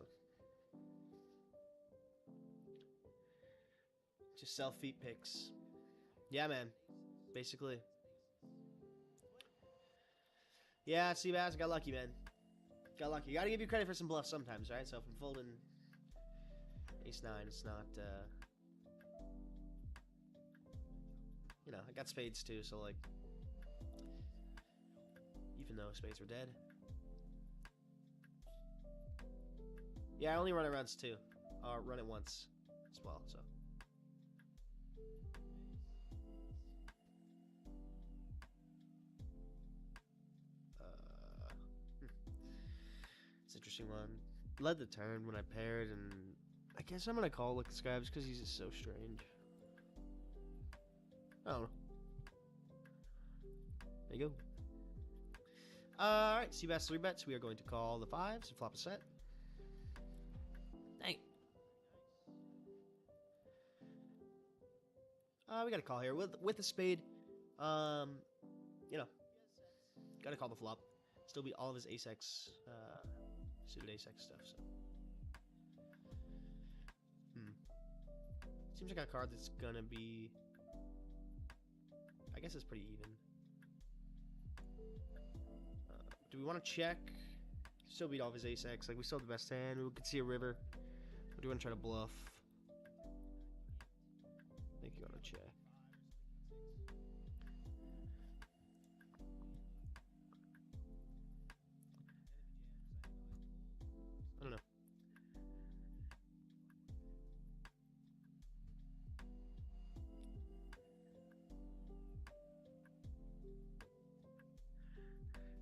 just sell feet picks. Yeah, man. Basically. Yeah, Seabass, got lucky, man. Got lucky. Gotta give you credit for some bluffs sometimes, right? So if I'm folding Ace-9, it's not, you know, I got spades too, so like, even though spades were dead. Yeah, I only run it rounds 2. Run it once as well, so. It's an interesting one. Led the turn when I paired, and I guess I'm gonna call Lick the Sky just because he's just so strange. I don't know. There you go. Alright, Seabass 3 bets. We are going to call the 5s and flop a set. Dang. We got a call here with a spade. You know, gotta call the flop. Still beat all of his ace-x, suited ace-x stuff. So, seems like a card that's gonna be. I guess it's pretty even. Do we want to check? Still beat all of his ace-x. Like we still have the best hand. We could see a river. Or do you want to try to bluff? I think you want to check. I don't know.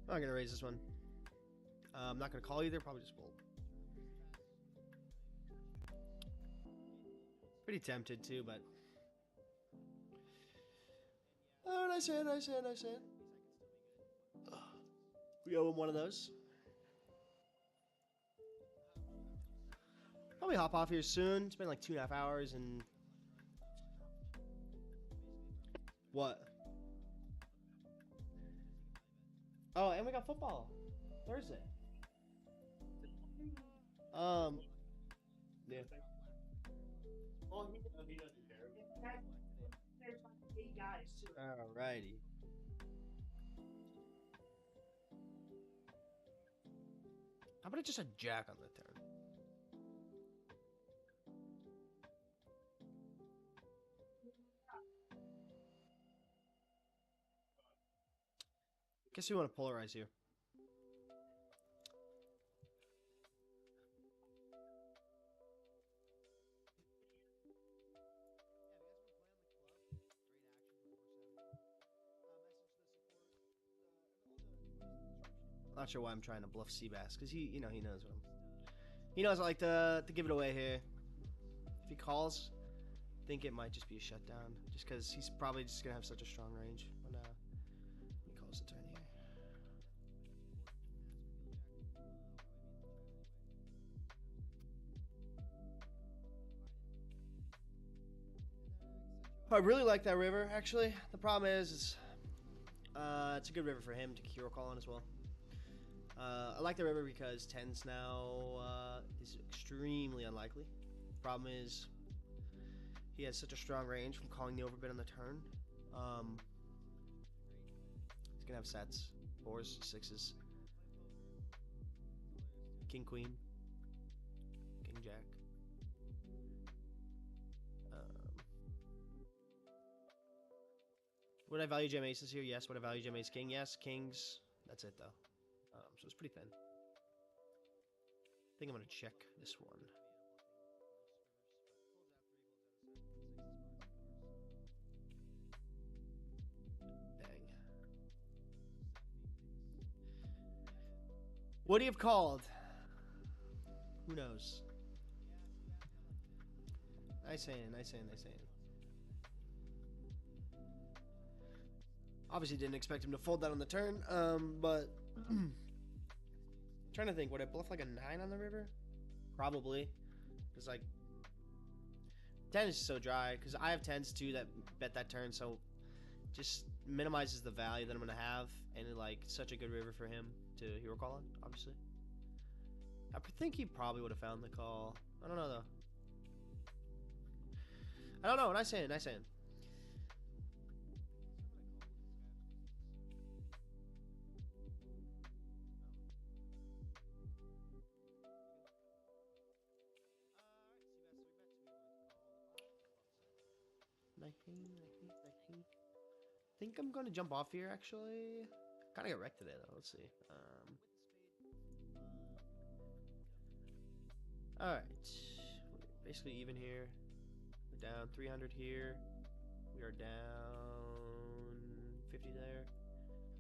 I'm not gonna raise this one. I'm not gonna call either. Probably just fold. Pretty tempted too, but. Oh, nice hand, nice hand, nice hand. We owe him one of those. Probably hop off here soon. It's been like 2.5 hours and. What? Oh, and we got football Thursday. Yeah. Alrighty. How about just a jack on the turn? Guess we want to polarize here. Not sure why I'm trying to bluff Seabass, because he knows what he knows I like to give it away here. If he calls, I think it might just be a shutdown, just because he's probably just gonna have such a strong range when he calls the turn here. I really like that river, actually. The problem is it's a good river for him to hero call on as well. I like the river because 10s now is extremely unlikely. Problem is he has such a strong range from calling the overbid on the turn. He's gonna have sets, 4s, 6s, king, queen, king, jack. Would I value gem aces here? Yes. Would I value gem ace king? Yes. Kings. That's it though. So it's pretty thin. I think I'm gonna check this one. Dang. Would he have called? Who knows? Nice hand, nice hand, nice hand. Obviously didn't expect him to fold that on the turn, but trying to think, would I bluff like a 9 on the river? Probably. Because like 10 is so dry, because I have 10s too that bet that turn, so just minimizes the value that I'm going to have, and like such a good river for him to hero call on, obviously. I think he probably would have found the call. I don't know though. I don't know, nice hand, nice hand. I think I'm going to jump off here, actually. Kind of get wrecked today, though. Let's see. Alright. Basically even here. We're down 300 here. We are down 50 there.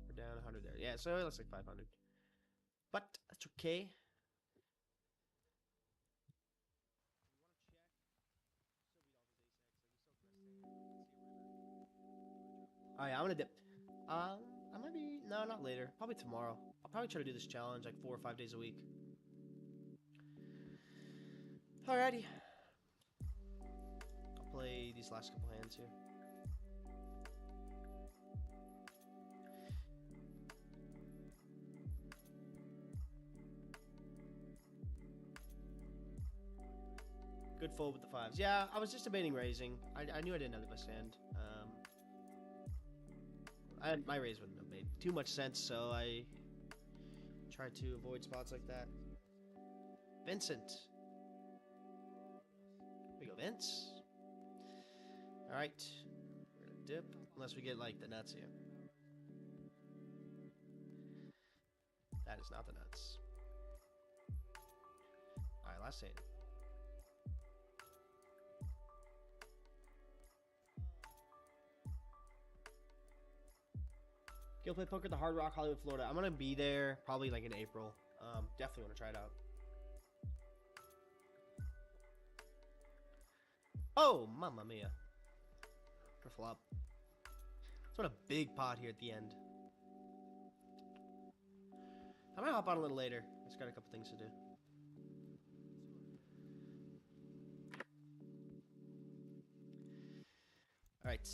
We're down 100 there. Yeah, so it looks like 500. But that's okay. Alright, I'm gonna dip. I might be... No, not later. Probably tomorrow. I'll probably try to do this challenge like 4 or 5 days a week. Alrighty. I'll play these last couple hands here. Good fold with the 5s. Yeah, I was just debating raising. I knew I didn't have the best hand. My raise wouldn't have made too much sense, so I tried to avoid spots like that. Vincent. Here we go, Vince. Alright. We're gonna dip, unless we get, like, the nuts here. That is not the nuts. Alright, last hand. Go play poker at the Hard Rock, Hollywood, Florida. I'm gonna be there probably like in April. Definitely want to try it out. Oh, mamma mia! For flop. That's what a big pot here at the end. I might hop on a little later. I just got a couple things to do. All right.